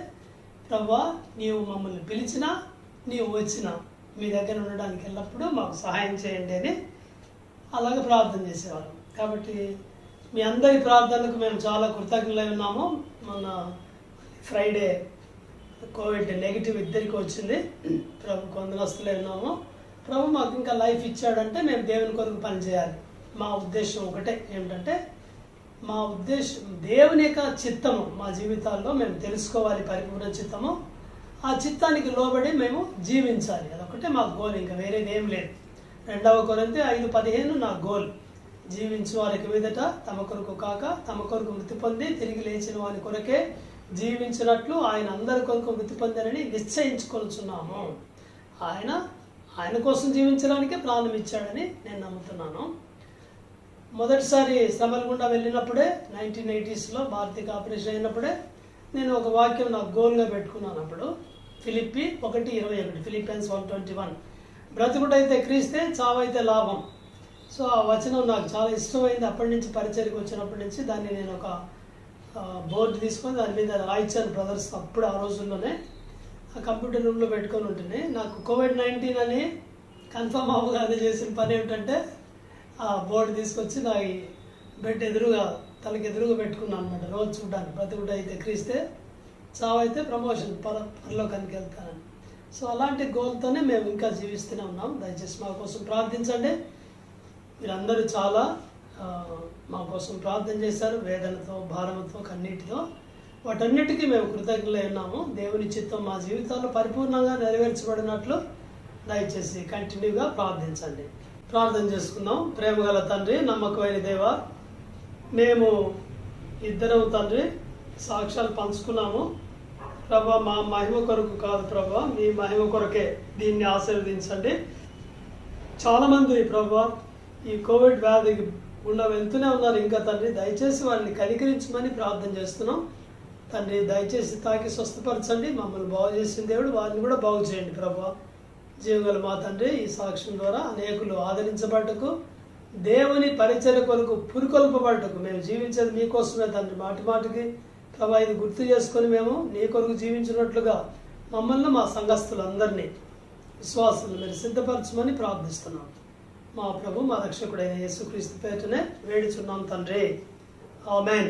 ప్రభువా, నీవు మమ్మల్ని పిలిచినా, నీవు వచ్చినా మీ దగ్గర ఉండడానికి ఎల్లప్పుడూ మాకు సహాయం చేయండి అని అలాగే ప్రార్థన చేసేవాళ్ళం. కాబట్టి మీ అందరి ప్రార్థనలకు మేము చాలా కృతజ్ఞులై ఉన్నాము. మొన్న ఫ్రైడే కోవిడ్ నెగిటివ్ ఇద్దరికి వచ్చింది. ప్రభు కొందరస్తులే ఉన్నాము. ప్రభు మాకు ఇంకా లైఫ్ ఇచ్చాడంటే మేము దేవుని కొరకు పనిచేయాలి. మా ఉద్దేశం ఒకటే ఏమిటంటే, మా ఉద్దేశం దేవుని యొక్క చిత్తము మా జీవితాల్లో మేము తెలుసుకోవాలి, పరిపూర్ణ చిత్తము. ఆ చిత్తానికి లోబడి మేము జీవించాలి. అదొకటే మా గోల్, ఇంకా వేరేది ఏం లేదు. 2 కొరింథీ 5:15 నా గోల్. జీవించు వారికి మీదట తమ కొరకు కాక తమ కొరకు మృతి పొంది తిరిగి లేచిన వారి కొరకే జీవించినట్లు ఆయన అందరి కొరకు మృతి పొందారని నిశ్చయించుకొనుచున్నాము. ఆయన కోసం జీవించడానికే ప్రాణం ఇచ్చాడని నేను నమ్ముతున్నాను. మొదటిసారి శ్రమల గుండా వెళ్ళినప్పుడే 1980sలో భారతీయ ఆపరేషన్ అయినప్పుడే నేను ఒక వాక్యం నాకు గోల్గా పెట్టుకున్నాను. అప్పుడు ఫిలిప్పీ 1:21, ఫిలిపియన్స్ 1:21, బ్రతుకుడైతే క్రీస్తే, చావైతే లాభం. సో ఆ వచనం నాకు చాలా ఇష్టమైంది. అప్పటి నుంచి పరిచర్యకు వచ్చినప్పటి నుంచి దాన్ని నేను ఒక బోర్డు తీసుకొని దాని మీద రాయించాను బ్రదర్స్. అప్పుడు ఆ రోజుల్లోనే ఆ కంప్యూటర్ రూమ్లో పెట్టుకొని ఉంటుంది. నాకు COVID-19 అని కన్ఫర్మ్ అవ్వగానే చేసిన పని ఏమిటంటే, ఆ బోర్డు తీసుకొచ్చి నా బెడ్ ఎదురుగా, తలకి ఎదురుగా పెట్టుకున్నాను అనమాట. రోజు చూడడానికి, బ్రతుకుడైతే క్రీస్తే, చావైతే ప్రమోషన్, పరలోకానికి వెళ్తానని. సో అలాంటి గోల్తోనే మేము ఇంకా జీవిస్తూనే ఉన్నాం. దయచేసి మా కోసం ప్రార్థించండి. మీరందరూ చాలా మా కోసం ప్రార్థన చేశారు, వేదనతో, భారంతో, కన్నీటితో. వాటన్నిటికీ మేము కృతజ్ఞులై ఉన్నాము. దేవుని చిత్తం మా జీవితాల్లో పరిపూర్ణంగా నెరవేర్చబడినట్లు దయచేసి కంటిన్యూగా ప్రార్థించండి. ప్రార్థన చేసుకుందాం. ప్రేమగల తండ్రి, నమ్మకమైన దేవ, మేము ఇద్దరం తండ్రి సాక్ష్యాలు పంచుకున్నాము. ప్రభా, మా మహిమ కొరకు కాదు ప్రభా, మీ మహిమ కొరకే దీన్ని ఆశీర్వదించండి. చాలామంది ప్రభా ఈ కోవిడ్ వ్యాధికి గుండా వెళ్తూనే ఉన్నారు ఇంకా తండ్రి. దయచేసి వాళ్ళని కనికరించమని ప్రార్థన చేస్తున్నాం తండ్రి. దయచేసి తాకి స్వస్థపరచండి. మమ్మల్ని బాగు చేసిన దేవుడు వారిని కూడా బాగు చేయండి ప్రభా. జీవగల మా తండ్రి, ఈ సాక్ష్యం ద్వారా అనేకులు ఆదరించబడ్డకు, దేవుని పరిచర్య కొరకు పురుకొల్పబడ్డకు, మేము జీవించేది మీకోసమే తండ్రి. మాటి మాటికి ప్రభా ఇది గుర్తు చేసుకొని మేము నీ కొరకు జీవించినట్లుగా మమ్మల్ని, మా సంఘస్థులందరినీ, విశ్వాసులు మీరు సిద్ధపరచమని ప్రార్థిస్తున్నాం. మా ప్రభు, మా రక్షకుడైన యేసుక్రీస్తు పేరునే వేడుచున్నాం తండ్రి. ఆమేన్.